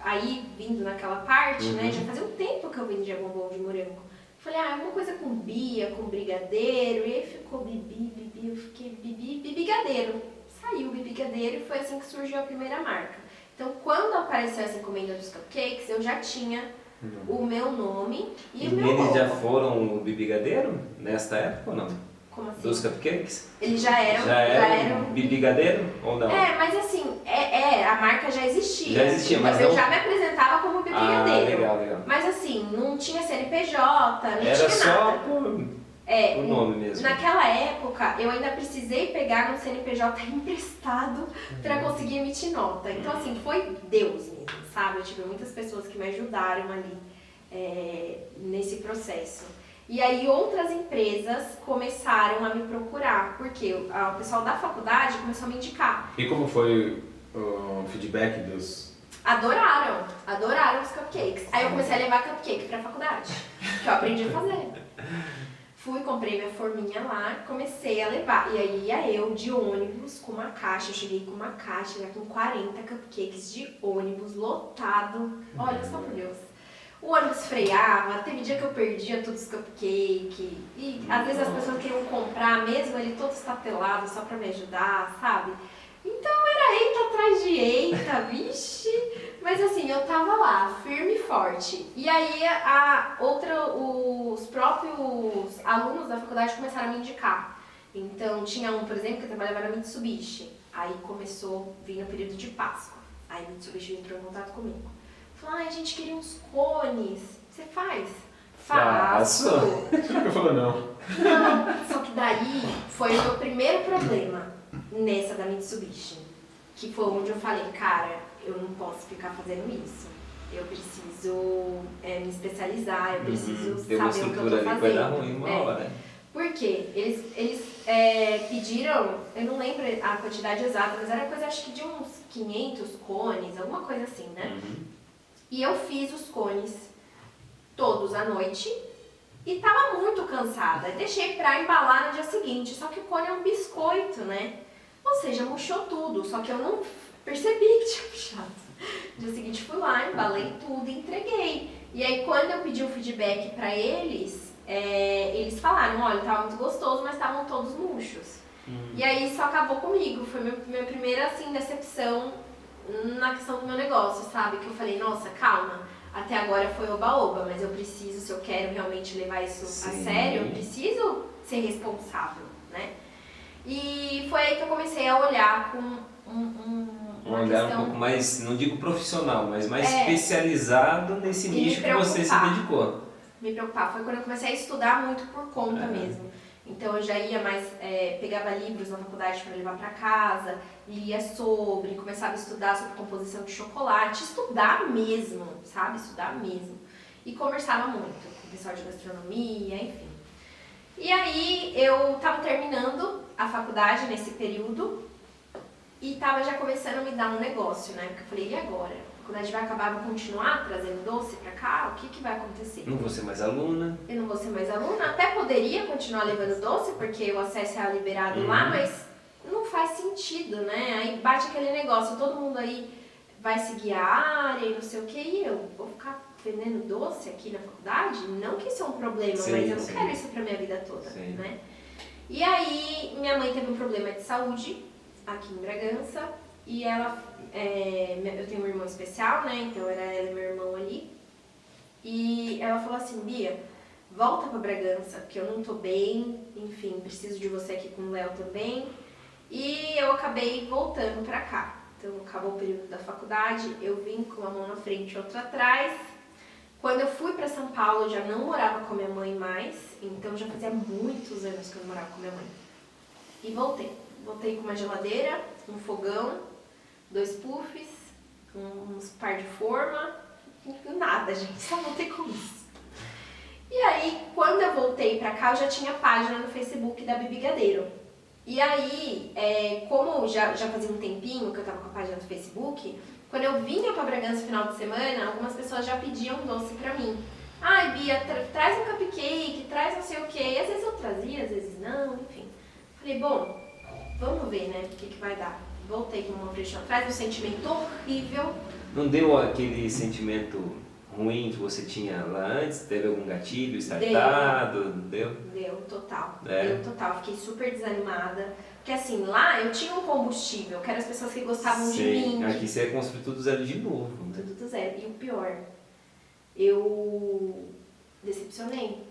Aí, vindo naquela parte, né? Já fazia um tempo que eu vendia bombom de morango. Falei, alguma coisa com bia, com brigadeiro, e aí ficou bibi, eu fiquei bibigadeiro. Saiu o bibigadeiro e foi assim que surgiu a primeira marca. Então, quando apareceu essa encomenda dos cupcakes, eu já tinha o meu nome e o meu eles logo. já foram o bibigadeiro nesta época ou não? Como assim? Dos cupcakes? Eles já eram... Já era um bibigadeiro ou não? Mas assim, a marca já existia. Já existia, mas então, eu não... já me apresentava como bibigadeiro. Legal. Mas assim, não tinha CNPJ, não Era tinha só nada. por nome mesmo. Naquela época, eu ainda precisei pegar um CNPJ emprestado para conseguir emitir nota. Então, assim, foi Deus mesmo, sabe? Eu tive muitas pessoas que me ajudaram ali nesse processo. E aí, outras empresas começaram a me procurar, porque o pessoal da faculdade começou a me indicar. E como foi o feedback dos... Adoraram os cupcakes. Aí eu comecei a levar cupcake pra faculdade, que eu aprendi a fazer. Fui, comprei minha forminha lá, comecei a levar. E aí ia eu de ônibus com uma caixa, eu cheguei com uma caixa já com 40 cupcakes de ônibus lotado. Olha só por Deus. O ônibus freava, teve dia que eu perdia todos os cupcakes. E às vezes as pessoas queriam comprar mesmo ele todo estatelado só pra me ajudar, sabe? Então era eita atrás de eita, vixe. Mas assim, eu tava lá, firme e forte. E aí os próprios alunos da faculdade começaram a me indicar. Então tinha um, por exemplo, que trabalhava na Mitsubishi. Aí começou a vir o período de Páscoa. Aí a Mitsubishi entrou em contato comigo. Falou, a gente queria uns cones. Você faz? Faço. Eu falei, não. Não, só que daí foi o meu primeiro problema nessa da Mitsubishi. Que foi onde eu falei, cara, eu não posso ficar fazendo isso. Eu preciso me especializar, eu preciso Tem uma saber o que eu estrutura tô ali, fazendo. vai dar ruim uma hora. Por quê? Eles pediram, eu não lembro a quantidade exata, mas era coisa acho que de uns 500 cones, alguma coisa assim, né? E eu fiz os cones todos à noite e tava muito cansada. Deixei pra embalar no dia seguinte, só que o cone é um biscoito, né? Ou seja, murchou tudo, só que eu não percebi que tinha murchado. No dia seguinte fui lá, embalei tudo e entreguei. E aí quando eu pedi o feedback pra eles, eles falaram, olha, tava muito gostoso, mas estavam todos murchos. E aí isso acabou comigo, foi minha primeira assim, decepção na questão do meu negócio, sabe? Que eu falei, nossa, calma, até agora foi oba-oba, mas eu preciso, se eu quero realmente levar isso a sério, eu preciso ser responsável, né? E foi aí que eu comecei a olhar com uma olhar questão... um pouco mais, não digo profissional, mas mais especializado nesse nicho que você se dedicou. Me preocupar, foi quando eu comecei a estudar muito por conta mesmo. Então eu já ia mais, pegava livros na faculdade para levar para casa, lia sobre, começava a estudar sobre composição de chocolate, estudar mesmo, sabe? Estudar mesmo. E conversava muito com o pessoal de gastronomia, enfim. E aí eu estava terminando a faculdade nesse período e estava já começando a me dar um negócio, né? Porque eu falei, e agora? Quando a gente vai acabar, eu vou continuar trazendo doce pra cá? O que vai acontecer? Não vou ser mais aluna. Eu não vou ser mais aluna. Até poderia continuar levando doce, porque o acesso é liberado lá, mas não faz sentido, né? Aí bate aquele negócio, todo mundo aí vai seguir a área e não sei o que, e eu vou ficar vendendo doce aqui na faculdade? Não que isso é um problema, mas eu não quero isso pra minha vida toda, né? E aí, minha mãe teve um problema de saúde aqui em Bragança, e ela, eu tenho um irmão especial, né, então era ela e meu irmão ali, e ela falou assim, Bia, volta pra Bragança, porque eu não tô bem, enfim, preciso de você aqui com o Léo também, e eu acabei voltando pra cá. Então, acabou o período da faculdade, eu vim com uma mão na frente e outra atrás. Quando eu fui pra São Paulo, eu já não morava com a minha mãe mais, então já fazia muitos anos que eu não morava com a minha mãe. E voltei. Voltei com uma geladeira, um fogão, 2 puffs, uns par de forma, nada, gente, só voltei com isso. E aí, quando eu voltei pra cá, eu já tinha página no Facebook da Bibigadeiro. E aí, como já fazia um tempinho que eu tava com a página do Facebook, quando eu vinha pra Bragança no final de semana, algumas pessoas já pediam doce pra mim. Ai, Bia, traz um cupcake, traz não sei o quê. E às vezes eu trazia, às vezes não, enfim. Falei, bom, vamos ver, né, o que vai dar. Voltei com uma frente atrás, um sentimento horrível. Não deu aquele sentimento ruim que você tinha lá antes? Teve algum gatilho startado? Deu? Deu, total. Deu total. Fiquei super desanimada. Porque assim, lá eu tinha um combustível, que eram as pessoas que gostavam de mim. Aqui você ia construir tudo zero de novo. Né? Tudo do zero. E o pior, eu decepcionei.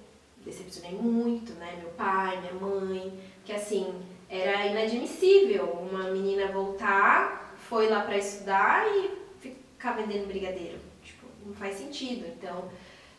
decepcionei muito, né? Meu pai, minha mãe, que assim, era inadmissível uma menina voltar, foi lá pra estudar e ficar vendendo brigadeiro. Tipo, não faz sentido. Então,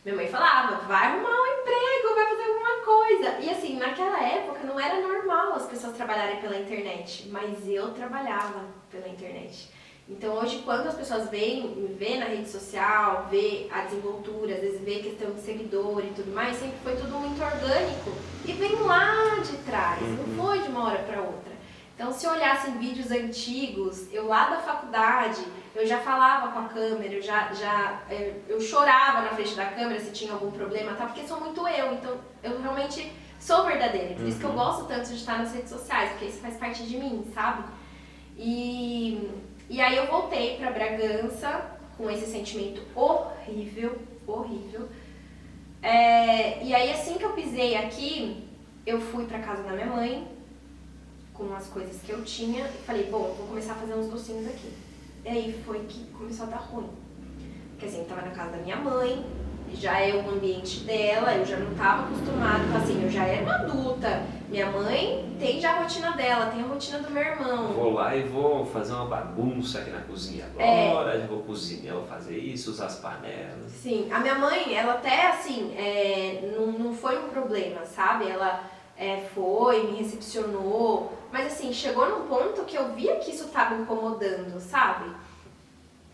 minha mãe falava, vai arrumar um emprego, vai fazer alguma coisa. E assim, naquela época não era normal as pessoas trabalharem pela internet, mas eu trabalhava pela internet. Então hoje, quando as pessoas me vê na rede social, vê a desenvoltura, às vezes vê questão de seguidor e tudo mais, sempre foi tudo muito orgânico e vem lá de trás, não foi de uma hora para outra. Então se olhassem vídeos antigos, eu lá da faculdade, eu já falava com a câmera, eu chorava na frente da câmera se tinha algum problema, tá? Porque sou muito eu, então eu realmente sou verdadeira, por isso que eu gosto tanto de estar nas redes sociais, porque isso faz parte de mim, sabe? E aí eu voltei pra Bragança com esse sentimento horrível. E aí assim que eu pisei aqui, eu fui pra casa da minha mãe, com as coisas que eu tinha, e falei, bom, vou começar a fazer uns docinhos aqui. E aí foi que começou a dar ruim. Porque assim, eu tava na casa da minha mãe, já é o ambiente dela, eu já não estava acostumada, então assim, eu já era uma adulta. Minha mãe tem já a rotina dela, tem a rotina do meu irmão. Vou lá e vou fazer uma bagunça aqui na cozinha agora, já vou cozinhar, vou fazer isso, usar as panelas. Sim, a minha mãe, ela até assim, não foi um problema, sabe? Ela foi, me recepcionou, mas assim, chegou num ponto que eu via que isso estava incomodando, sabe?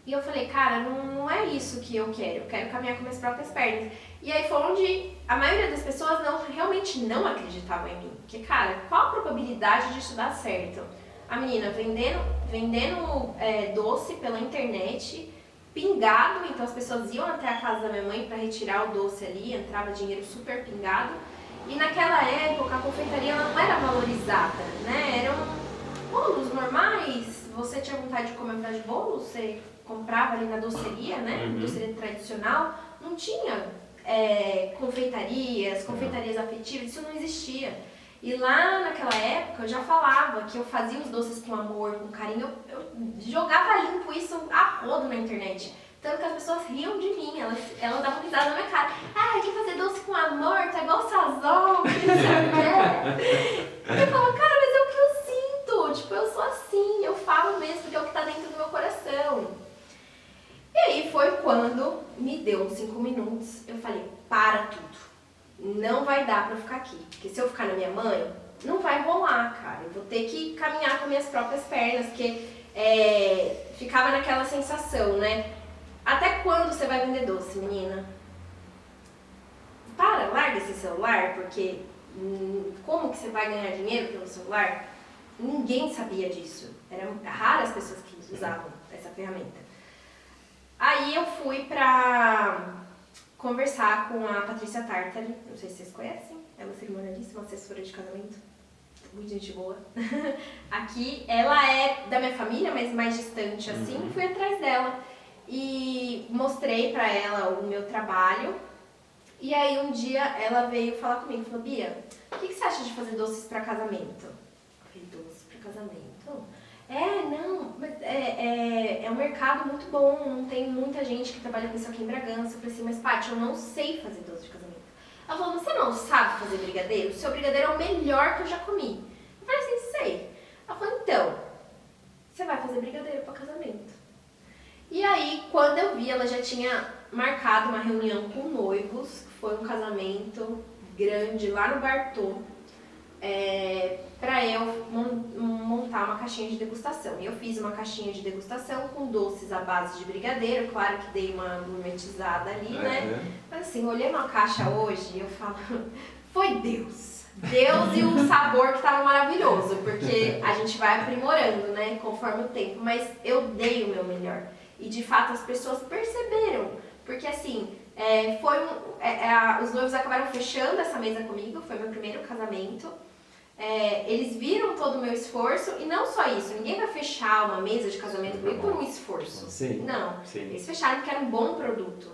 E eu falei, cara, não é isso que eu quero caminhar com minhas próprias pernas. E aí foi onde a maioria das pessoas realmente não acreditavam em mim. Porque, cara, qual a probabilidade disso dar certo? A menina vendendo doce pela internet, pingado, então as pessoas iam até a casa da minha mãe para retirar o doce ali, entrava dinheiro super pingado. E naquela época a confeitaria ela não era valorizada, né? Eram bolos normais, você tinha vontade de comer um pedaço de bolo, você comprava ali na doceria, né? Doceria tradicional, não tinha confeitarias afetivas, isso não existia. E lá naquela época eu já falava que eu fazia os doces com amor, com carinho, eu jogava limpo isso a rodo na internet. Tanto que as pessoas riam de mim, elas davam risada na minha cara. Ah, quer fazer doce com amor, tá igual sazon, que não sei o quê. Eu falava, cara, mas é o que eu sinto, tipo, eu sou assim, eu falo mesmo, porque é o que tá dentro do meu coração. E aí foi quando me deu uns 5 minutos, eu falei, para tudo, não vai dar pra eu ficar aqui, porque se eu ficar na minha mãe, não vai rolar, cara, eu vou ter que caminhar com minhas próprias pernas, porque ficava naquela sensação, né? Até quando você vai vender doce, menina? Larga esse celular, porque como que você vai ganhar dinheiro pelo celular? Ninguém sabia disso, eram raras as pessoas que usavam essa ferramenta. Aí eu fui pra conversar com a Patrícia Tartari, não sei se vocês conhecem, ela é cerimonialista, assessora de casamento, muito gente boa. Aqui, ela é da minha família, mas mais distante assim, fui atrás dela e mostrei pra ela o meu trabalho. E aí um dia ela veio falar comigo, falou, Bia, o que você acha de fazer doces pra casamento? Eu falei, doces pra casamento? É um mercado muito bom, não tem muita gente que trabalha com isso aqui em Bragança. Eu falei assim, mas Paty, eu não sei fazer doce de casamento. Ela falou, você não sabe fazer brigadeiro? O seu brigadeiro é o melhor que eu já comi. Eu falei assim, sei. Ela falou, então, você vai fazer brigadeiro pra casamento. E aí, quando eu vi, ela já tinha marcado uma reunião com noivos, que foi um casamento grande lá no Bartô, para eu montar uma caixinha de degustação. E eu fiz uma caixinha de degustação com doces à base de brigadeiro, claro que dei uma gourmetizada ali, né? Mas assim, olhando a caixa hoje, eu falo, foi Deus e o sabor que estava maravilhoso, porque a gente vai aprimorando, né, conforme o tempo, mas eu dei o meu melhor. E de fato as pessoas perceberam, porque assim, os noivos acabaram fechando essa mesa comigo, foi meu primeiro casamento. Eles viram todo o meu esforço e não só isso, ninguém vai fechar uma mesa de casamento comigo por um esforço. Sim. Não, Sim. Eles fecharam porque era um bom produto.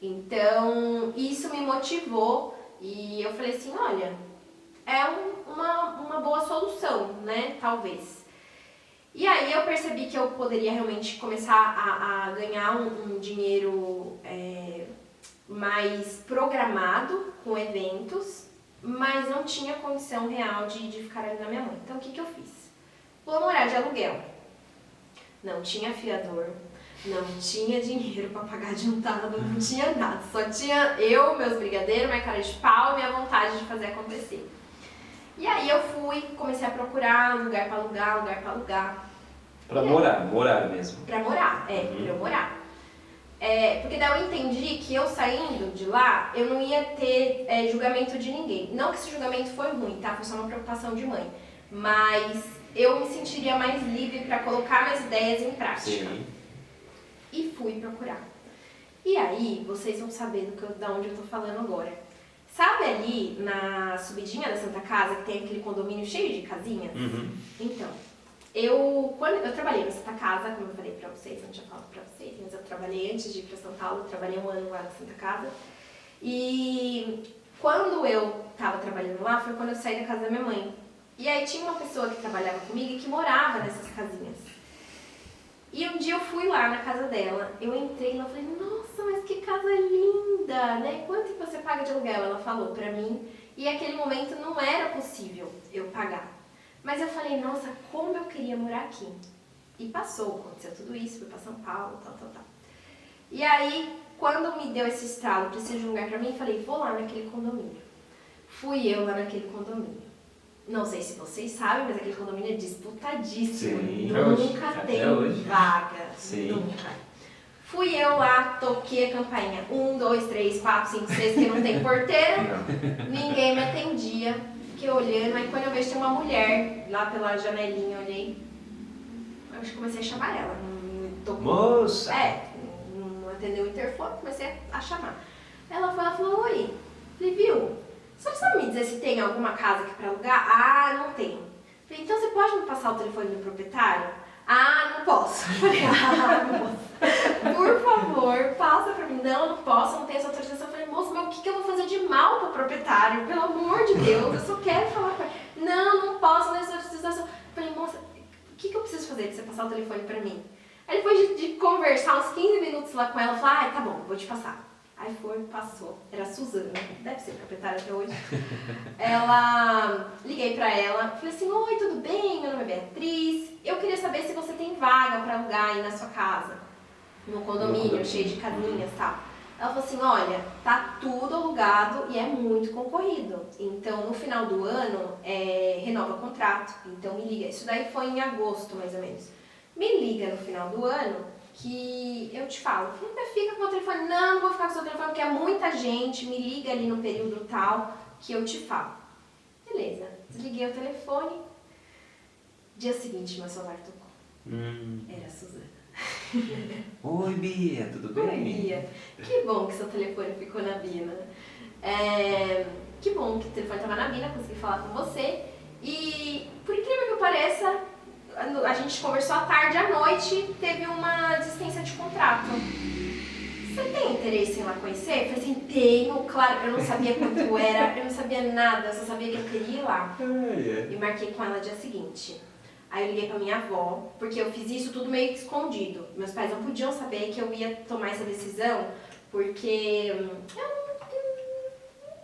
Então, isso me motivou e eu falei assim, olha, é uma boa solução, né, talvez. E aí eu percebi que eu poderia realmente começar a ganhar um dinheiro mais programado, com eventos, mas não tinha condição real de ficar ali na minha mãe. Então o que eu fiz? Vou morar de aluguel. Não tinha fiador, não tinha dinheiro para pagar adiantado, não tinha nada. Só tinha eu, meus brigadeiros, minha cara de pau e minha vontade de fazer acontecer. E aí eu comecei a procurar lugar para alugar. Pra morar mesmo. Pra morar, pra eu morar. Porque daí eu entendi que eu saindo de lá, eu não ia ter julgamento de ninguém. Não que esse julgamento foi ruim, tá? Foi só uma preocupação de mãe. Mas eu me sentiria mais livre para colocar minhas ideias em prática. Sim. E fui procurar. E aí, vocês vão saber da onde eu tô falando agora. Sabe ali na subidinha da Santa Casa, que tem aquele condomínio cheio de casinhas? Uhum. Então, quando eu trabalhei na Santa Casa, como eu falei pra vocês, não tinha falado pra vocês, mas eu trabalhei antes de ir pra São Paulo, eu trabalhei 1 ano lá na Santa Casa. E quando eu tava trabalhando lá, foi quando eu saí da casa da minha mãe. E aí tinha uma pessoa que trabalhava comigo e que morava nessas casinhas. E um dia eu fui lá na casa dela, eu entrei lá e falei, nossa, mas que casa linda, né? Quanto que você paga de aluguel? Ela falou pra mim, e naquele momento não era possível eu pagar. Mas eu falei, nossa, como eu queria morar aqui. E passou, aconteceu tudo isso, fui pra São Paulo, tal. E aí, quando me deu esse estralo, preciso de um lugar pra mim, falei, vou lá naquele condomínio. Fui eu lá naquele condomínio. Não sei se vocês sabem, mas aquele condomínio é disputadíssimo. Sim, Nunca até tem hoje. vaga. Sim. Nunca. Fui eu lá, toquei a campainha 1, 2, 3, 4, 5, 6, que não tem porteiro. Ninguém me atendia. Fiquei olhando, aí quando eu vejo tem uma mulher lá pela janelinha, eu olhei. Eu acho que comecei a chamar ela. Moça! Não atendeu o interfone, comecei a chamar. Ela falou, oi. Falei, viu? Só sabe me dizer se tem alguma casa aqui pra alugar? Ah, não tem. Falei, então você pode me passar o telefone do proprietário? Ah, não posso. Falei, não posso. Por favor, passa pra mim. Não posso, não tenho essa autorização. Falei, moço, mas o que eu vou fazer de mal pro proprietário? Pelo amor de Deus, eu só quero falar com ele. Não posso, não tenho essa autorização. Falei, moça, o que eu preciso fazer pra você passar o telefone pra mim? Aí depois de conversar uns 15 minutos lá com ela, eu falei, tá bom, vou te passar. Aí foi, passou. Era a Suzana, deve ser proprietária até hoje. Liguei pra ela, falei assim, oi, tudo bem? Meu nome é Beatriz. Eu queria saber se você tem vaga pra alugar aí na sua casa. No condomínio, cheio de casinhas e tal. Ela falou assim, olha, tá tudo alugado e é muito concorrido. Então, no final do ano, renova o contrato. Então, me liga. Isso daí foi em agosto, mais ou menos. Me liga no final do ano que eu te falo. Fica com o telefone. Não vou ficar com o seu telefone porque é muita gente. Me liga ali no período tal que eu te falo. Beleza. Desliguei o telefone. Dia seguinte, meu celular tocou. Era a Suzana. Oi, Bia, tudo bem? Oi, Bia. Que bom que seu telefone ficou na Bina. Que bom que o telefone estava na Bina, consegui falar com você. E, por incrível que pareça, a gente conversou à tarde, à noite, teve uma desistência de contrato. Você tem interesse em ir lá conhecer? Eu falei assim, tenho, claro. Eu não sabia quanto era, eu não sabia nada, eu só sabia que eu queria ir lá. E marquei com ela no dia seguinte. Aí eu liguei pra minha avó, porque eu fiz isso tudo meio que escondido. Meus pais não podiam saber que eu ia tomar essa decisão, porque eu não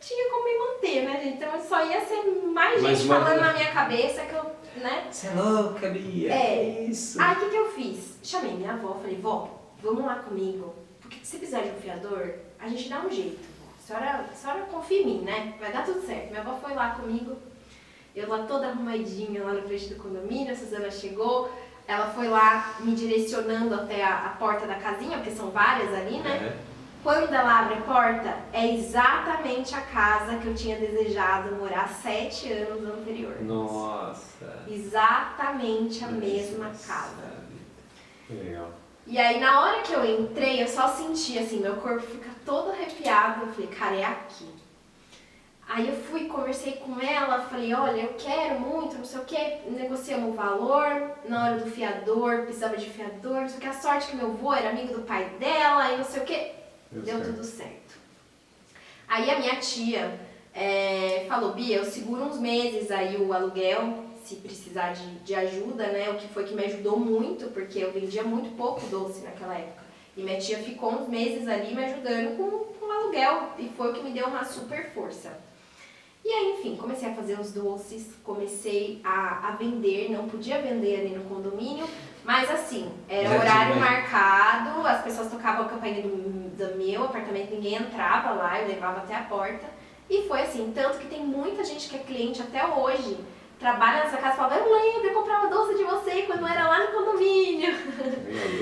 tinha como me manter, né, gente? Então só ia ser mais gente falando na minha cabeça que eu, né? Você é louca, Bia? Isso. Aí o que eu fiz? Chamei minha avó, falei, vó, vamos lá comigo, porque se precisar de um fiador, a gente dá um jeito. A senhora confia em mim, né? Vai dar tudo certo. Minha avó foi lá comigo. Eu lá toda arrumadinha lá na frente do condomínio, a Suzana chegou, ela foi lá me direcionando até a porta da casinha, porque são várias ali, né? Quando ela abre a porta, é exatamente a casa que eu tinha desejado morar 7 anos anterior. Nossa! Exatamente a mesma casa. Legal. E aí na hora que eu entrei, eu só senti assim, meu corpo fica todo arrepiado, eu falei, cara, é aqui. Aí eu fui, conversei com ela, falei, olha, eu quero muito, não sei o que, negociamos o valor, na hora do fiador, precisava de fiador, não sei o que, a sorte que meu avô era amigo do pai dela, e não sei o que, deu tudo certo. Aí a minha tia falou, Bia, eu seguro uns meses aí o aluguel, se precisar de ajuda, né, o que foi que me ajudou muito, porque eu vendia muito pouco doce naquela época. E minha tia ficou uns meses ali me ajudando com o aluguel e foi o que me deu uma super força. E aí, enfim, comecei a fazer os doces, comecei a vender, não podia vender ali no condomínio, mas assim, era horário marcado, as pessoas tocavam a campainha do meu apartamento, ninguém entrava lá, eu levava até a porta. E foi assim, tanto que tem muita gente que é cliente até hoje, trabalha nessa casa e fala, eu lembro, eu comprava doce de você quando era lá no condomínio.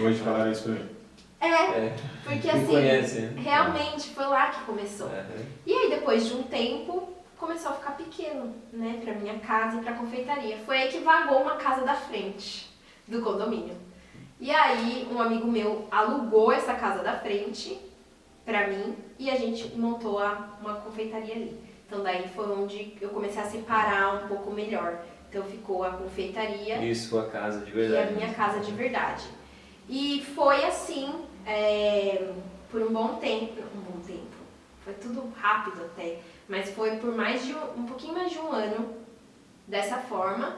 Hoje falaram isso pra mim. Porque assim, realmente foi lá que começou. E aí depois de um tempo, começou a ficar pequeno, né, pra minha casa e pra confeitaria. Foi aí que vagou uma casa da frente do condomínio. E aí um amigo meu alugou essa casa da frente pra mim e a gente montou uma confeitaria ali. Então daí foi onde eu comecei a separar um pouco melhor. Então ficou a confeitaria e sua casa de verdade. E a minha casa de verdade. E foi assim, por um bom tempo, foi tudo rápido até, mas foi por um pouquinho mais de um ano dessa forma.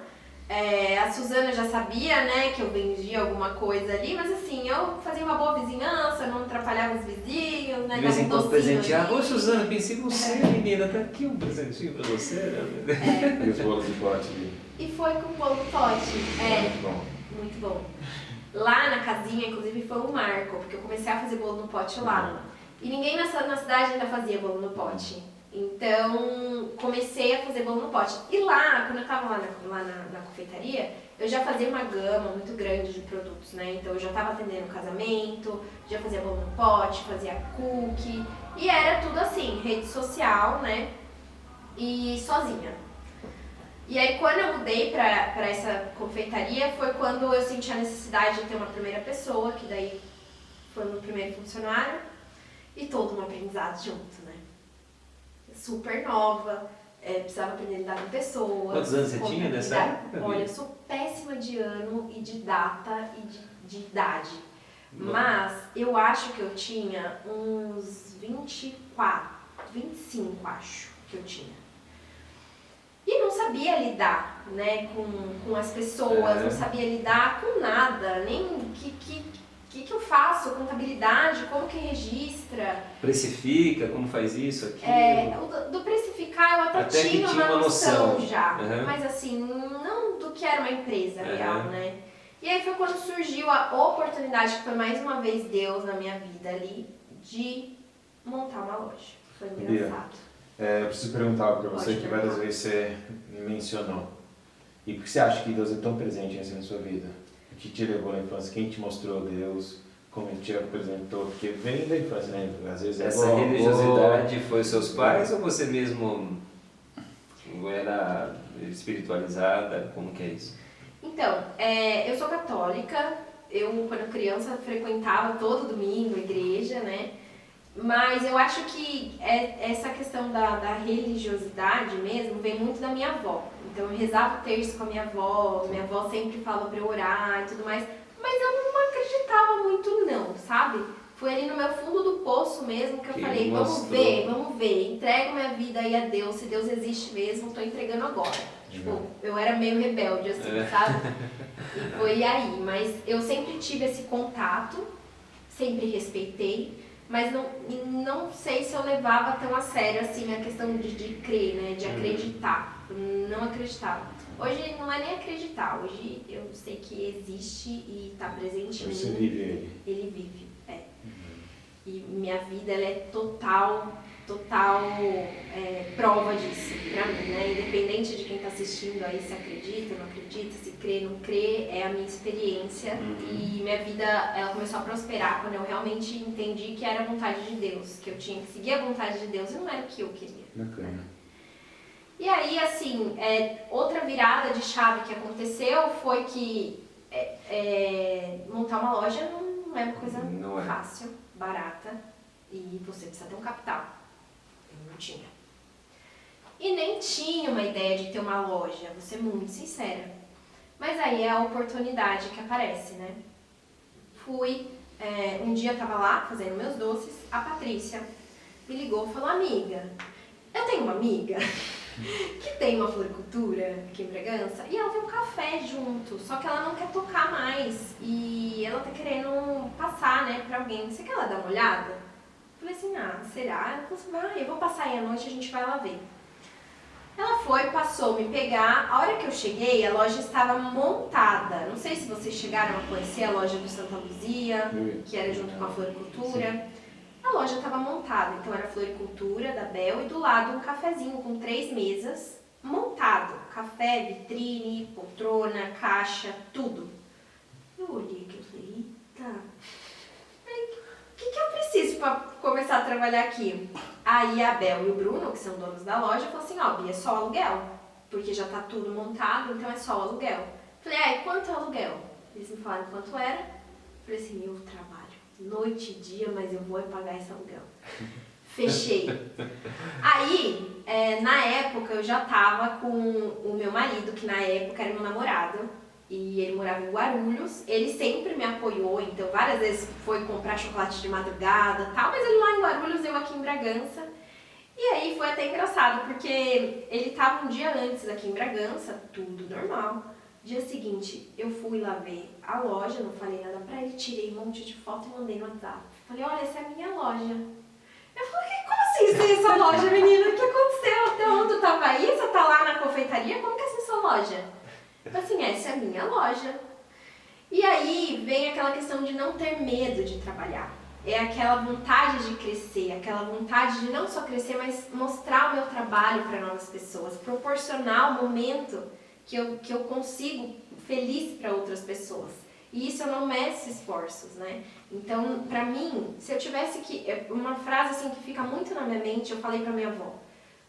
A Suzana já sabia, né, que eu vendia alguma coisa ali, mas assim, eu fazia uma boa vizinhança, não atrapalhava os vizinhos, né? De vez em quando presenteava. Ô Suzana, pensei em você, menina, tá aqui um presentinho pra você, né? E os bolos de pote ali. E foi com o bolo de pote. Muito bom. Muito bom. Lá na casinha, inclusive, foi um marco, porque eu comecei a fazer bolo no pote lá. E ninguém na cidade ainda fazia bolo no pote. Então, comecei a fazer bolo no pote. E lá, quando eu tava lá na confeitaria, eu já fazia uma gama muito grande de produtos, né? Então, eu já tava atendendo casamento, já fazia bolo no pote, fazia cookie. E era tudo assim, rede social, né? E sozinha. E aí, quando eu mudei pra essa confeitaria, foi quando eu senti a necessidade de ter uma primeira pessoa, que daí foi o meu primeiro funcionário. E todo um aprendizado junto, né? Super nova, precisava aprender a lidar com pessoas. Quantos anos você tinha nessa época? Olha, eu sou péssima de ano e de data e de idade. Mas eu acho que eu tinha uns 24, 25 acho que eu tinha. E não sabia lidar, né, com as pessoas, não sabia lidar com nada, nem o que eu faço, contabilidade, como que registra. Precifica, como faz isso, aquilo. Do precificar eu até tinha uma noção já, mas assim, não do que era uma empresa real, né. E aí foi quando surgiu a oportunidade, que foi mais uma vez Deus na minha vida ali, de montar uma loja. Foi engraçado. Eu preciso perguntar algo para você que várias vezes você mencionou. E por que você acha que Deus é tão presente assim na sua vida? O que te levou na infância? Quem te mostrou Deus? Como ele te apresentou? Porque vem da infância, né? Às vezes essa religiosidade foi seus pais ou você mesmo era espiritualizada? Como que é isso? Então, eu sou católica. Eu, quando criança, frequentava todo domingo a igreja, né? Mas eu acho que essa questão da religiosidade mesmo vem muito da minha avó. Então eu rezava o terço com a minha avó sempre falou pra eu orar e tudo mais, mas eu não acreditava muito não, sabe? Foi ali no meu fundo do poço mesmo que eu falei, vamos ver, entrego minha vida aí a Deus, se Deus existe mesmo, tô entregando agora. Tipo, eu era meio rebelde assim, sabe? E foi aí, mas eu sempre tive esse contato, sempre respeitei. Mas não sei se eu levava tão a sério assim a questão de crer, né? De acreditar. Não acreditava. Hoje não é nem acreditar, hoje eu sei que existe e está presente em mim. Você vive ele. Ele vive, E minha vida ela é total prova disso pra mim, né? Independente de quem está assistindo aí, se acredita, não acredita, se crê, não crê, é a minha experiência. E minha vida ela começou a prosperar quando eu realmente entendi que era a vontade de Deus, que eu tinha que seguir a vontade de Deus e não era o que eu queria. Bacana. E aí, assim, outra virada de chave que aconteceu foi que montar uma loja não é uma coisa fácil, barata, e você precisa ter um capital. Eu não tinha. E nem tinha uma ideia de ter uma loja, vou ser muito sincera. Mas aí é a oportunidade que aparece, né? Um dia eu tava lá fazendo meus doces, a Patrícia me ligou e falou, amiga, eu tenho uma amiga que tem uma floricultura aqui em Bragança e ela tem um café junto, só que ela não quer tocar mais e ela tá querendo passar, né, pra alguém. Você quer lá dar uma olhada? Eu falei assim, será? Ela falou assim, vai, eu vou passar aí à noite, a gente vai lá ver. Ela foi, passou me pegar. A hora que eu cheguei, a loja estava montada. Não sei se vocês chegaram a conhecer a loja do Santa Luzia, que era junto com a Floricultura. A loja estava montada, então era a Floricultura da Bel e do lado um cafezinho com 3 mesas, montado. Café, vitrine, poltrona, caixa, tudo. Eu olhei aqui e falei, eita, o que eu preciso para começar a trabalhar aqui? Aí a Bel e o Bruno, que são donos da loja, falaram assim, Bia, é só aluguel, porque já tá tudo montado, então é só o aluguel. Falei, quanto é o aluguel? Eles me falaram quanto era. Falei assim, eu trabalho noite e dia, mas eu vou pagar esse aluguel. Fechei. Aí, na época, eu já tava com o meu marido, que na época era meu namorado, e ele morava em Guarulhos. Ele sempre me apoiou, então várias vezes foi comprar chocolate de madrugada e tal, mas ele lá em Guarulhos, eu aqui em Bragança. E aí foi até engraçado, porque ele tava um dia antes aqui em Bragança, tudo normal. Dia seguinte, eu fui lá ver a loja, não falei nada pra ele, tirei um monte de foto e mandei no WhatsApp. Falei, olha, essa é a minha loja. Eu falei, como assim você tem essa loja, menina? O que aconteceu? Até onde tu tava aí? Você tá lá na confeitaria? Como que é essa sua loja? Eu falei assim, essa é a minha loja. E aí vem aquela questão de não ter medo de trabalhar. É aquela vontade de crescer, aquela vontade de não só crescer, mas mostrar o meu trabalho para novas pessoas, proporcionar o momento que eu consigo feliz para outras pessoas. E isso eu não meço esforços, né? Então, pra mim, se eu tivesse que... Uma frase assim que fica muito na minha mente, eu falei pra minha avó.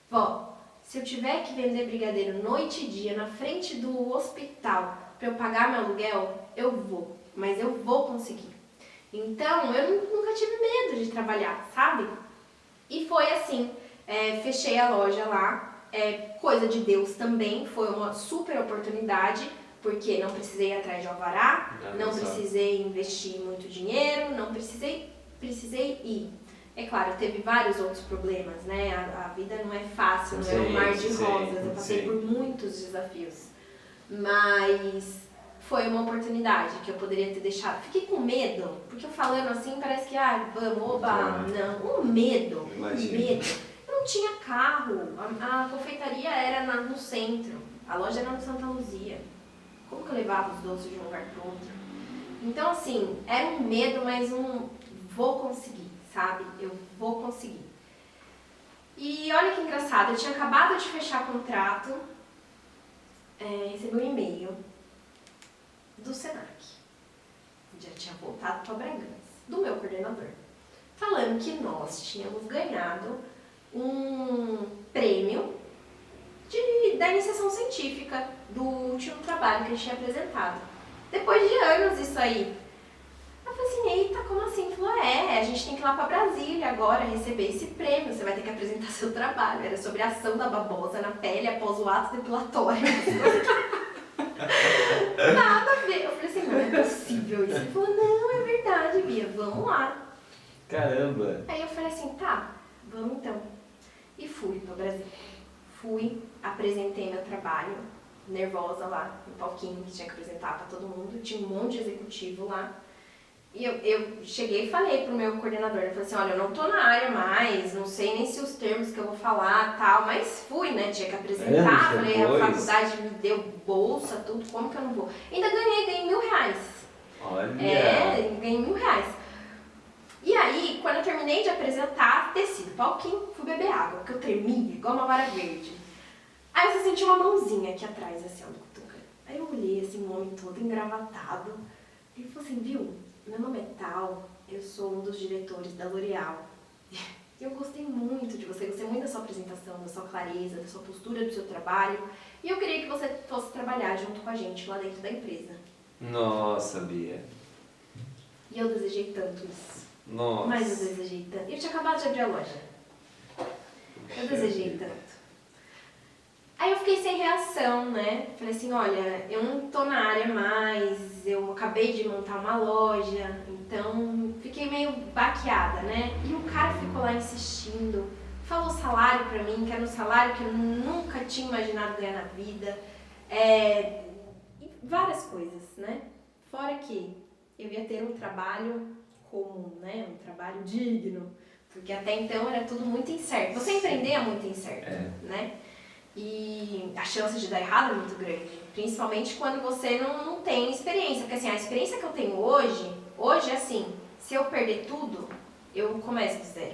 Vó, se eu tiver que vender brigadeiro noite e dia na frente do hospital pra eu pagar meu aluguel, eu vou. Mas eu vou conseguir. Então, eu nunca tive medo de trabalhar, sabe? E foi assim, fechei a loja lá. Coisa de Deus também, foi uma super oportunidade, porque não precisei ir atrás de alvará, não precisei investir muito dinheiro, não precisei ir. É claro, teve vários outros problemas, né? A vida não é fácil, não é um mar de rosas, eu passei por muitos desafios. Mas foi uma oportunidade que eu poderia ter deixado. Fiquei com medo, porque eu falando assim parece que, vamos, oba, não, um medo. Não tinha carro, a confeitaria era no centro, a loja era no Santa Luzia. Como que eu levava os doces de um lugar para o outro? Então, assim, era um medo, mas vou conseguir, sabe? Eu vou conseguir. E olha que engraçado, eu tinha acabado de fechar contrato, recebi um e-mail do Senac, já tinha voltado para Bragança, do meu coordenador, falando que nós tínhamos ganhado um prêmio da iniciação científica do último trabalho que a gente tinha apresentado. Depois de anos isso aí. Eu falei assim, eita, como assim? Ele falou, a gente tem que ir lá pra Brasília agora receber esse prêmio, você vai ter que apresentar seu trabalho. Era sobre a ação da babosa na pele após o ato depilatório. Nada a ver. Eu falei assim, não é possível isso. Ele falou, não, é verdade, Bia, vamos lá. Caramba! Aí eu falei assim, tá, vamos então. E fui pra Brasília. Fui, apresentei meu trabalho, nervosa lá, no palquinho que tinha que apresentar pra todo mundo. Tinha um monte de executivo lá. E eu cheguei e falei pro meu coordenador, eu falei assim, olha, eu não tô na área mais, não sei nem se os termos que eu vou falar tal, mas fui, né, tinha que apresentar, falei, a faculdade me deu bolsa, tudo, como que eu não vou? Ainda ganhei R$1.000. Olha! Ganhei R$1.000. E aí, quando eu terminei de apresentar, desci do palquinho, fui beber água, porque eu tremia, igual uma vara verde. Aí eu só senti uma mãozinha aqui atrás, assim, ó, do cutuca. Aí eu olhei, assim, um homem todo engravatado. Ele falou assim, viu, meu nome é tal, eu sou um dos diretores da L'Oréal. E eu gostei muito de você, gostei muito da sua apresentação, da sua clareza, da sua postura, do seu trabalho. E eu queria que você fosse trabalhar junto com a gente lá dentro da empresa. Nossa, Bia. E eu desejei tanto isso. Nossa. Mas eu desejei tanto. Eu tinha acabado de abrir a loja. Eu desejei tanto. Aí eu fiquei sem reação, né? Falei assim, olha, eu não tô na área mais, eu acabei de montar uma loja, então fiquei meio baqueada, né? E o cara ficou lá insistindo, falou salário pra mim, que era um salário que eu nunca tinha imaginado ganhar na vida. várias coisas, né? Fora que eu ia ter um trabalho comum, né? Um trabalho digno, porque até então era tudo muito incerto. Você empreender é muito incerto, né? E a chance de dar errado é muito grande, principalmente quando você não tem experiência, porque assim, a experiência que eu tenho hoje é assim, se eu perder tudo, eu começo do zero,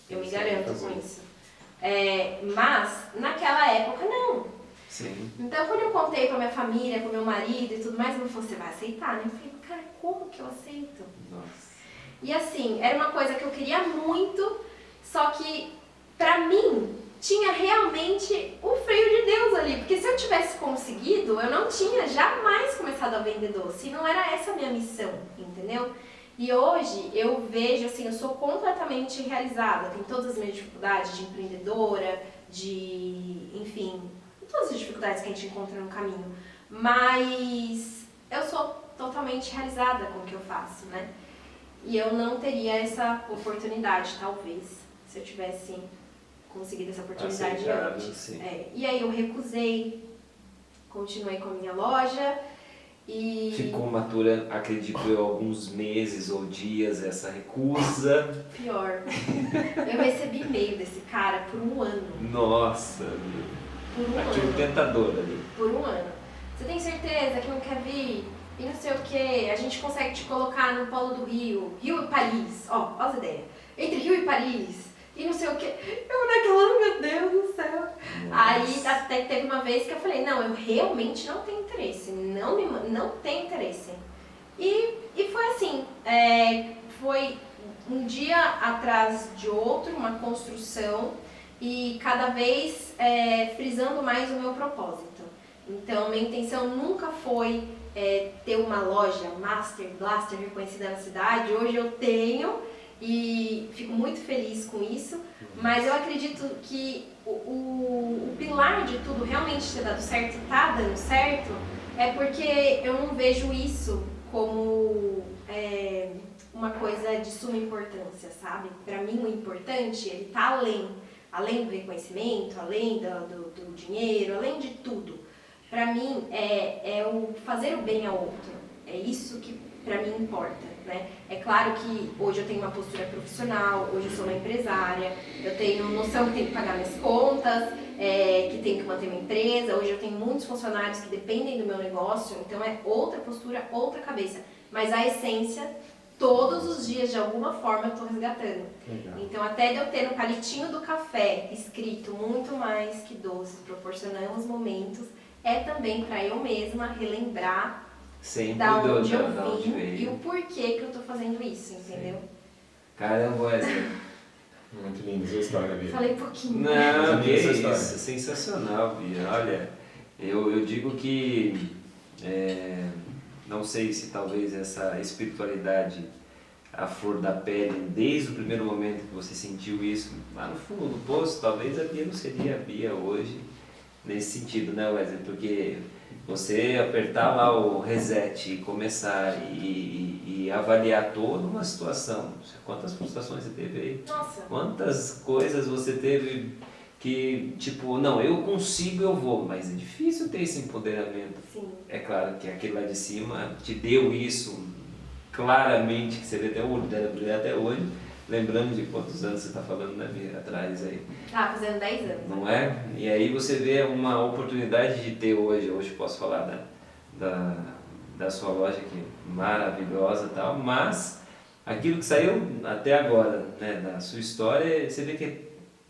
eu me garanto com isso. Mas naquela época não. Sim. Então quando eu contei pra minha família, pro meu marido e tudo mais, ele falou, você vai aceitar, né? Eu falei, cara, como que eu aceito? Nossa. E assim, era uma coisa que eu queria muito, só que pra mim tinha realmente o freio de Deus ali, porque se eu tivesse conseguido, eu não tinha jamais começado a vender doce, e não era essa a minha missão, entendeu? E hoje eu vejo assim, eu sou completamente realizada, tenho todas as minhas dificuldades de empreendedora, enfim, todas as dificuldades que a gente encontra no caminho, mas eu sou totalmente realizada com o que eu faço, né? E eu não teria essa oportunidade, talvez, se eu tivesse conseguido essa oportunidade aceitado, antes. Sim. E aí eu recusei, continuei com a minha loja e... Ficou matura, acredito eu, alguns meses ou dias essa recusa. Pior, eu recebi e-mail desse cara por um ano. Nossa, Por um aquele ano. tentador ali. Por um ano. Você tem certeza que não quer vir? E não sei o que, a gente consegue te colocar no polo do Rio, Rio e Paris, ó as ideias. Entre Rio e Paris, e não sei o que. Eu naquela, meu Deus do céu. Nossa. Aí até teve uma vez que eu falei, não, eu realmente não tenho interesse, não tenho interesse. E foi assim, foi um dia atrás de outro, uma construção, e cada vez frisando mais o meu propósito. Então, minha intenção nunca foi ter uma loja Master Blaster reconhecida na cidade. Hoje eu tenho e fico muito feliz com isso, mas eu acredito que o pilar de tudo realmente ter dado certo, tá dando certo, é porque eu não vejo isso como uma coisa de suma importância, sabe? Para mim o importante, ele tá além do reconhecimento, além do dinheiro, além de tudo. Para mim é o fazer o bem ao outro, é isso que para mim importa, né? É claro que hoje eu tenho uma postura profissional, hoje eu sou uma empresária, eu tenho noção que tenho que pagar minhas contas, que tenho que manter minha empresa, hoje eu tenho muitos funcionários que dependem do meu negócio, então é outra postura, outra cabeça, mas a essência, todos os dias de alguma forma eu estou resgatando. Legal. Então até de eu ter no palitinho do café escrito muito mais que doces, proporcionamos momentos, é também para eu mesma relembrar Sempre da onde eu da onde vim veio. e o porquê que eu tô fazendo isso, entendeu? Caramba, Wesley. Muito linda essa história, Bia. Falei pouquinho. Não, que Essa isso, história. sensacional, Bia. Olha, eu digo que não sei se talvez essa espiritualidade à flor da pele, desde o primeiro momento que você sentiu isso, lá no fundo do poço, talvez a Bia não seria a Bia hoje, nesse sentido, né, Wesley? Porque você apertar lá o reset e começar e avaliar toda uma situação, quantas frustrações você teve aí? Nossa. Quantas coisas você teve que, tipo, não, eu consigo, eu vou, mas é difícil ter esse empoderamento. Sim. É claro que aquele lá de cima te deu isso claramente, que você vê até o olho dela brilhar até hoje, lembrando de quantos anos você está falando, né, Bia, atrás aí. Ah, fazendo 10 anos. Não é? E aí você vê uma oportunidade de ter hoje posso falar da sua loja que é maravilhosa e tal, mas aquilo que saiu até agora, né, da sua história, você vê que é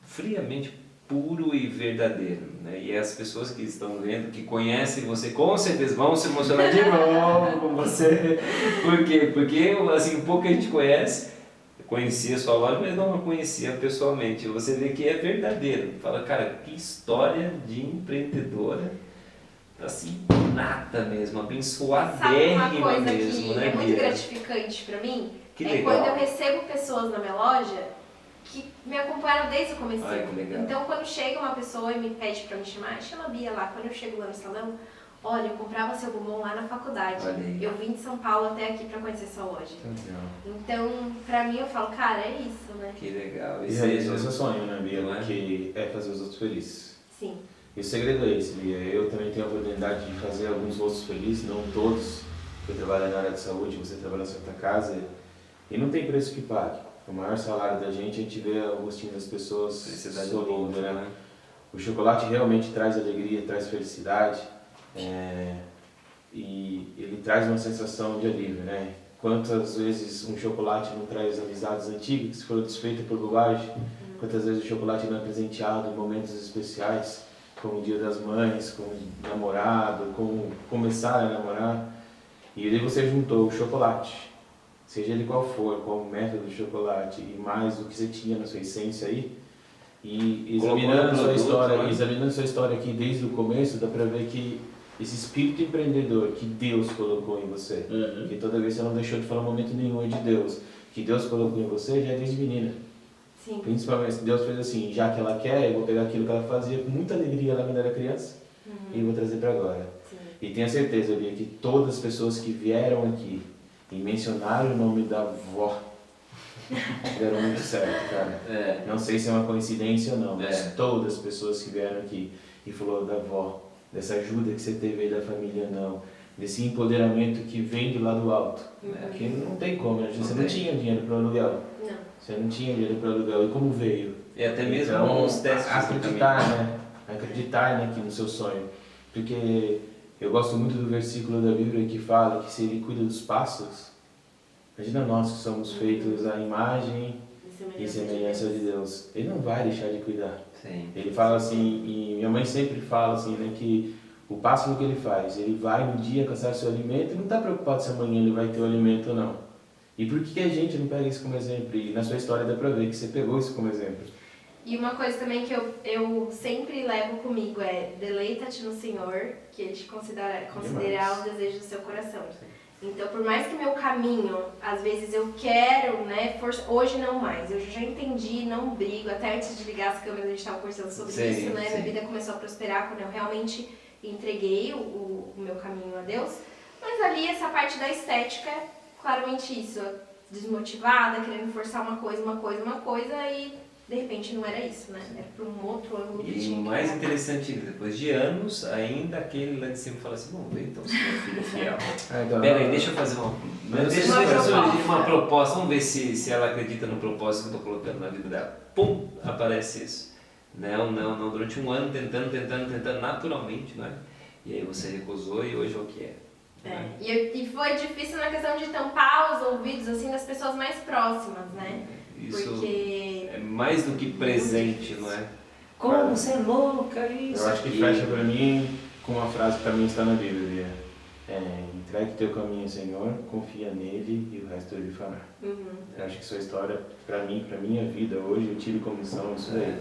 friamente puro e verdadeiro, né? E as pessoas que estão vendo, que conhecem você, com certeza vão se emocionar de novo com você. Por quê? Porque assim, pouca gente conhecia a sua loja, mas não a conhecia pessoalmente. Você vê que é verdadeiro. Fala, cara, que história de empreendedora, assim, nata mesmo, Sabe uma abençoadérrima coisa mesmo, que né, é muito Bia? gratificante pra mim? Que É legal. quando eu recebo pessoas na minha loja que me acompanharam desde o começo. Ai, que legal. Então quando chega uma pessoa e me pede pra me chamar, chama a Bia lá. Quando eu chego lá no salão, olha, eu comprava seu bombom lá na faculdade. Olha aí. Eu vim de São Paulo até aqui pra conhecer sua loja. Então, pra mim, eu falo, cara, é isso, né? Que legal. E E realizou seja, seu sonho, né, Bia? Não é? Que é fazer os outros felizes. Sim. E o segredo é esse, Bia. Eu também tenho a oportunidade de fazer alguns rostos felizes, não todos. Eu trabalho na área de saúde, você trabalha na Santa Casa. E não tem preço que pague. O maior salário da gente, a gente vê o rostinho das pessoas sorrindo, né? O chocolate realmente traz alegria, traz felicidade. E ele traz uma sensação de alívio, né? Quantas vezes um chocolate não traz amizades antigas que foram desfeitas por bobagem? Quantas vezes o chocolate não é presenteado em momentos especiais, como o Dia das Mães, como o namorado, como começar a namorar? E aí você juntou o chocolate, seja ele qual for, qual o método do chocolate e mais o que você tinha na sua essência aí, e examinando sua história aqui desde o começo, dá pra ver que esse espírito empreendedor que Deus colocou em você, que toda vez você não deixou de falar um momento nenhum de Deus, que Deus colocou em você já é desde menina. Sim. Principalmente, Deus fez assim, já que ela quer, eu vou pegar aquilo que ela fazia com muita alegria lá quando era criança e vou trazer para agora. Sim. E tenha certeza, Bia, que todas as pessoas que vieram aqui e mencionaram o nome da avó deram muito certo, cara. Não sei se é uma coincidência ou não, mas todas as pessoas que vieram aqui e falou da avó, dessa ajuda que você teve aí da família, não, desse empoderamento que vem do lado alto, que não tem como, né? Você não tinha dinheiro para aluguel. Não. Você não tinha dinheiro para aluguel. E como veio? E até mesmo então, os testes. acreditar, né? Acreditar, né, que no seu sonho. Porque eu gosto muito do versículo da Bíblia que fala que se Ele cuida dos pássaros, imagina nós que somos feitos à imagem e semelhança de Deus. Ele não vai deixar de cuidar. Sim. Ele fala assim, e minha mãe sempre fala assim, né, que o pássaro que ele faz, ele vai no dia caçar seu alimento e não está preocupado se amanhã ele vai ter o alimento ou não. E por que a gente não pega isso como exemplo? E na sua história dá pra ver que você pegou isso como exemplo. E uma coisa também que eu sempre levo comigo é deleita-te no Senhor, que Ele te considerará os desejos do seu coração. Então, por mais que meu caminho, às vezes eu quero, né, hoje não mais, eu já entendi, não brigo, até antes de ligar as câmeras a gente estava conversando sobre isso, né, minha vida começou a prosperar quando eu realmente entreguei o meu caminho a Deus, mas ali essa parte da estética, claramente isso, desmotivada, querendo forçar uma coisa e de repente não era isso, né? Era para um outro ângulo que tinha. E o mais interessante, depois de anos, ainda aquele lá de cima fala assim, vamos ver então se meu filho é fiel. Peraí, deixa eu fazer uma proposta, vamos ver se ela acredita no propósito que eu estou colocando na vida dela. Pum, aparece isso. Não, durante um ano tentando naturalmente, não é? E aí você recusou e hoje é o que é. E foi difícil na questão de tampar os ouvidos assim das pessoas mais próximas, né? Isso porque é mais do que presente, não é? Como você é louca, isso. Eu acho que fecha pra mim com uma frase que pra mim está na Bíblia. Entregue teu caminho ao Senhor, confia nele e o resto ele fará. Eu acho que sua história, pra mim, pra minha vida hoje, eu tive como missão isso daí.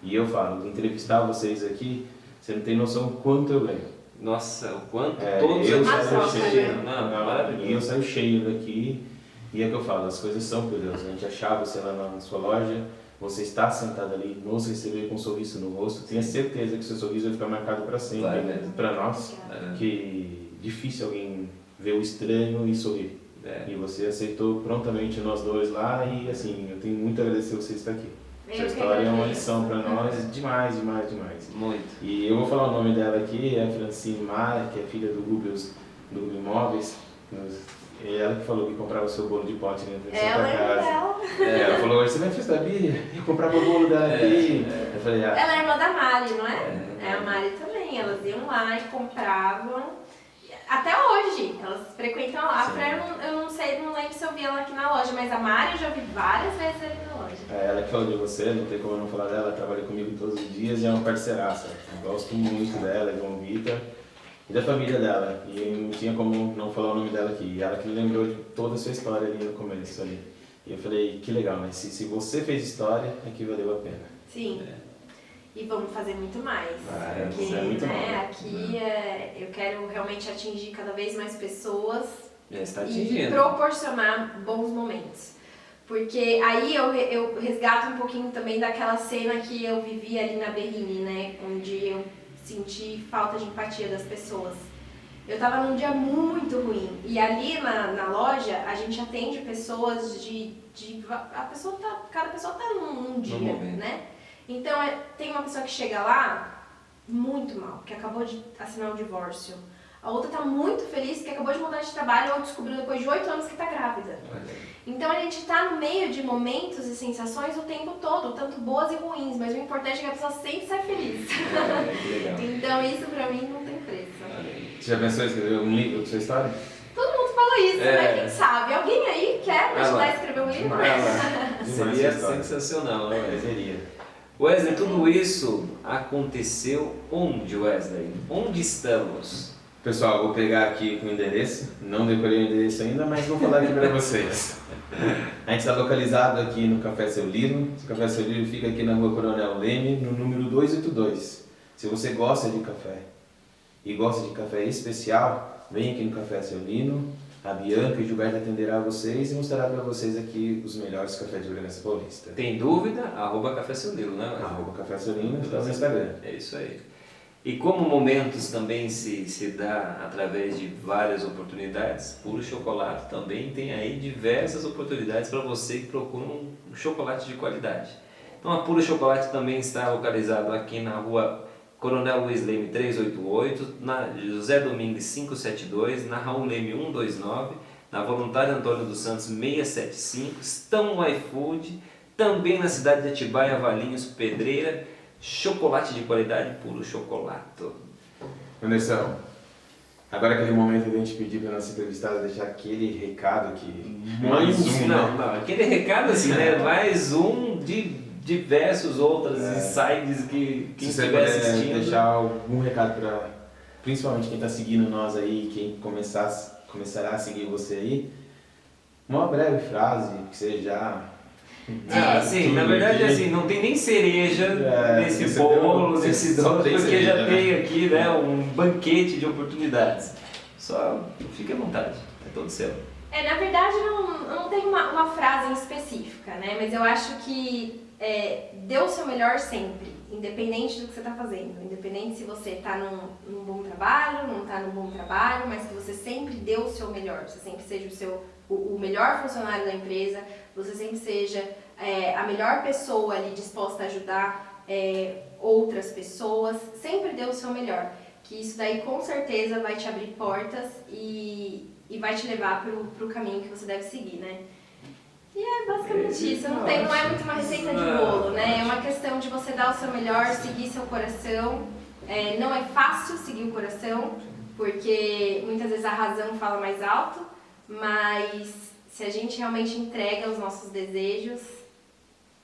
E eu falo, entrevistar vocês aqui, você não tem noção do quanto eu ganho. Nossa, o quanto todos eu saio cheio. Maravilhoso. E eu saio cheio daqui. E é o que eu falo, as coisas são por Deus. A gente achava você lá na sua loja, você está sentado ali, nos receber com um sorriso no rosto. Tenha certeza que seu sorriso vai ficar marcado para sempre. Para nós, que difícil alguém ver o estranho e sorrir. E você aceitou prontamente nós dois lá e assim, eu tenho muito a agradecer você estar aqui. Sua história é uma lição para nós demais. Muito. E eu vou falar o nome dela aqui, é a Francine Mara, que é filha do Rubens do Imóveis. É ela que falou que comprava o seu bolo de pote dentro da sua casa. Ela falou, hoje você vai festa da Bia? Eu comprava o bolo dela aqui. Eu falei, ela é irmã da Mari, não é? A Mari também, elas iam lá e compravam. Até hoje, elas frequentam lá. A Fran, eu não sei, não lembro se eu vi ela aqui na loja, mas a Mari eu já vi várias vezes ali na loja. Ela que falou de você, não tem como eu não falar dela, ela trabalha comigo todos os dias e é uma parceiraça. Eu gosto muito dela, João Vitor. E da família dela, e não tinha como não falar o nome dela aqui. E ela que me lembrou de toda a sua história ali no começo ali. E eu falei, que legal, né? Se você fez história, é que valeu a pena. Sim. E vamos fazer muito mais. Porque, muito aqui eu quero realmente atingir cada vez mais pessoas e proporcionar bons momentos. Porque aí eu resgato um pouquinho também daquela cena que eu vivi ali na Berrini, né? Onde eu senti falta de empatia das pessoas. Eu tava num dia muito ruim e ali na loja a gente atende pessoas cada pessoa tá num dia, né? Então tem uma pessoa que chega lá muito mal, que acabou de assinar um divórcio. A outra tá muito feliz, que acabou de mudar de trabalho ou descobriu depois de 8 anos que tá grávida. Então a gente tá no meio de momentos e sensações o tempo todo, tanto boas e ruins, mas o importante é que a pessoa sempre sai feliz. Legal. Então isso pra mim não tem preço. Você já pensou em escrever um livro da sua história? Todo mundo fala isso, né? Quem sabe? Alguém aí quer me ajudar lá. a escrever um livro? Seria sensacional, né? Seria. Wesley, tudo isso aconteceu onde, Wesley? Onde estamos? Pessoal, vou pegar aqui com o endereço, não decorei o endereço ainda, mas vou falar aqui para vocês. A gente está localizado aqui no Café Seu Lino. O Café Seu Lino fica aqui na Rua Coronel Leme, no número 282. Se você gosta de café e gosta de café especial, vem aqui no Café Seu Lino. A Bianca e o Gilberto atenderá vocês e mostrará para vocês aqui os melhores cafés de Bragança Paulista. Tem dúvida? @Café Seu Lino, né? Café Seu Lino está no Instagram. É isso aí. E como momentos também se dá através de várias oportunidades, Puro Chocolate também tem aí diversas oportunidades para você que procura um chocolate de qualidade. Então a Puro Chocolate também está localizado aqui na Rua Coronel Luiz Leme 388, na José Domingues 572, na Raul Leme 129, na Voluntário Antônio dos Santos 675, estão no iFood, também na cidade de Atibaia, Valinhos, Pedreira. Chocolate de qualidade, Puro Chocolate. Anderson, agora aquele momento que a gente pediu para nossa entrevistada deixar aquele recado aqui. Mais um, não, né? não, aquele recado assim, né? Mais um de diversos outros insights que quem Se você estiver puder assistindo. deixar algum recado para principalmente quem está seguindo nós aí, quem começará a seguir você aí, uma breve frase que seja Sim, na verdade assim, não tem nem cereja nesse bolo, nesse doce, porque cereja, já tem aqui, né, um banquete de oportunidades. Só fique à vontade, é todo seu. Na verdade eu não tenho uma frase específica, né? Mas eu acho que dê o seu melhor sempre, independente do que você está fazendo. Independente se você está num bom trabalho, não está num bom trabalho, mas que você sempre dê o seu melhor, você sempre seja o melhor funcionário da empresa, você sempre seja a melhor pessoa ali disposta a ajudar outras pessoas, sempre dê o seu melhor, que isso daí com certeza vai te abrir portas e vai te levar pro caminho que você deve seguir, né? E é basicamente isso, não é muito uma receita de bolo, né? É uma questão de você dar o seu melhor, seguir seu coração. Não é fácil seguir o coração, porque muitas vezes a razão fala mais alto, mas se a gente realmente entrega os nossos desejos,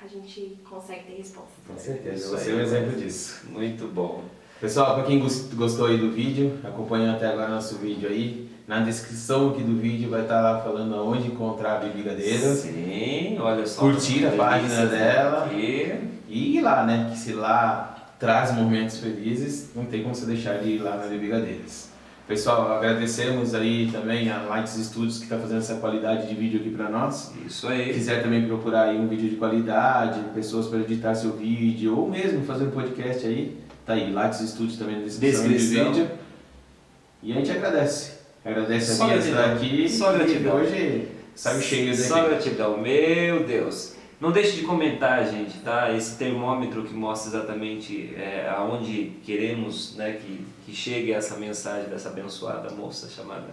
a gente consegue ter resposta. Com certeza, você é um exemplo disso. Muito bom. Pessoal, para quem gostou aí do vídeo, acompanhando até agora nosso vídeo aí, na descrição aqui do vídeo vai estar lá falando aonde encontrar a Bibi Gadeira. Sim, olha só. Curtir a página dela aqui. E ir lá, né? Que se lá traz momentos felizes, não tem como você deixar de ir lá na Bibi Gadeiras. Pessoal, agradecemos aí também a Lights Studios que está fazendo essa qualidade de vídeo aqui para nós. Isso aí. Se quiser também procurar aí um vídeo de qualidade, pessoas para editar seu vídeo, ou mesmo fazer um podcast aí, tá aí, Lights Studios também na descrição do vídeo. E a gente agradece. Agradece a Bia estar aqui. Só gratidão. E hoje saiu cheio daqui. Só gratidão, meu Deus. Não deixe de comentar, gente, tá? Esse termômetro que mostra exatamente aonde queremos, né, que chegue essa mensagem dessa abençoada moça chamada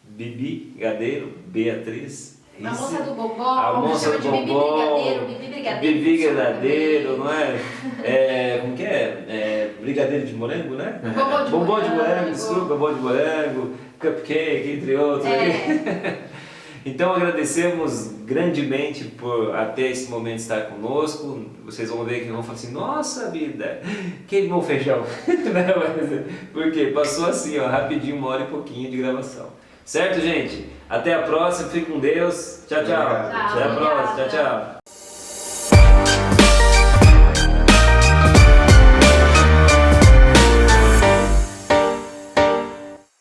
Bibi Gadeiro, Beatriz. A moça do bombom, A moça chama do de Bibi bombom, Brigadeiro, Bibi Brigadeiro. Bibi Brigadeiro, não é? Como que é? Brigadeiro de morango, né? Bombom de morango, desculpa, bombom de morango, cupcake, entre outros. Então agradecemos grandemente por até esse momento estar conosco. Vocês vão ver que vão falar assim, nossa vida, queimou o feijão. Porque passou assim, ó, rapidinho, 1 hora e pouquinho de gravação. Certo, gente? Até a próxima, fique com Deus. Tchau, tchau. Obrigado. Até a próxima, tchau, tchau.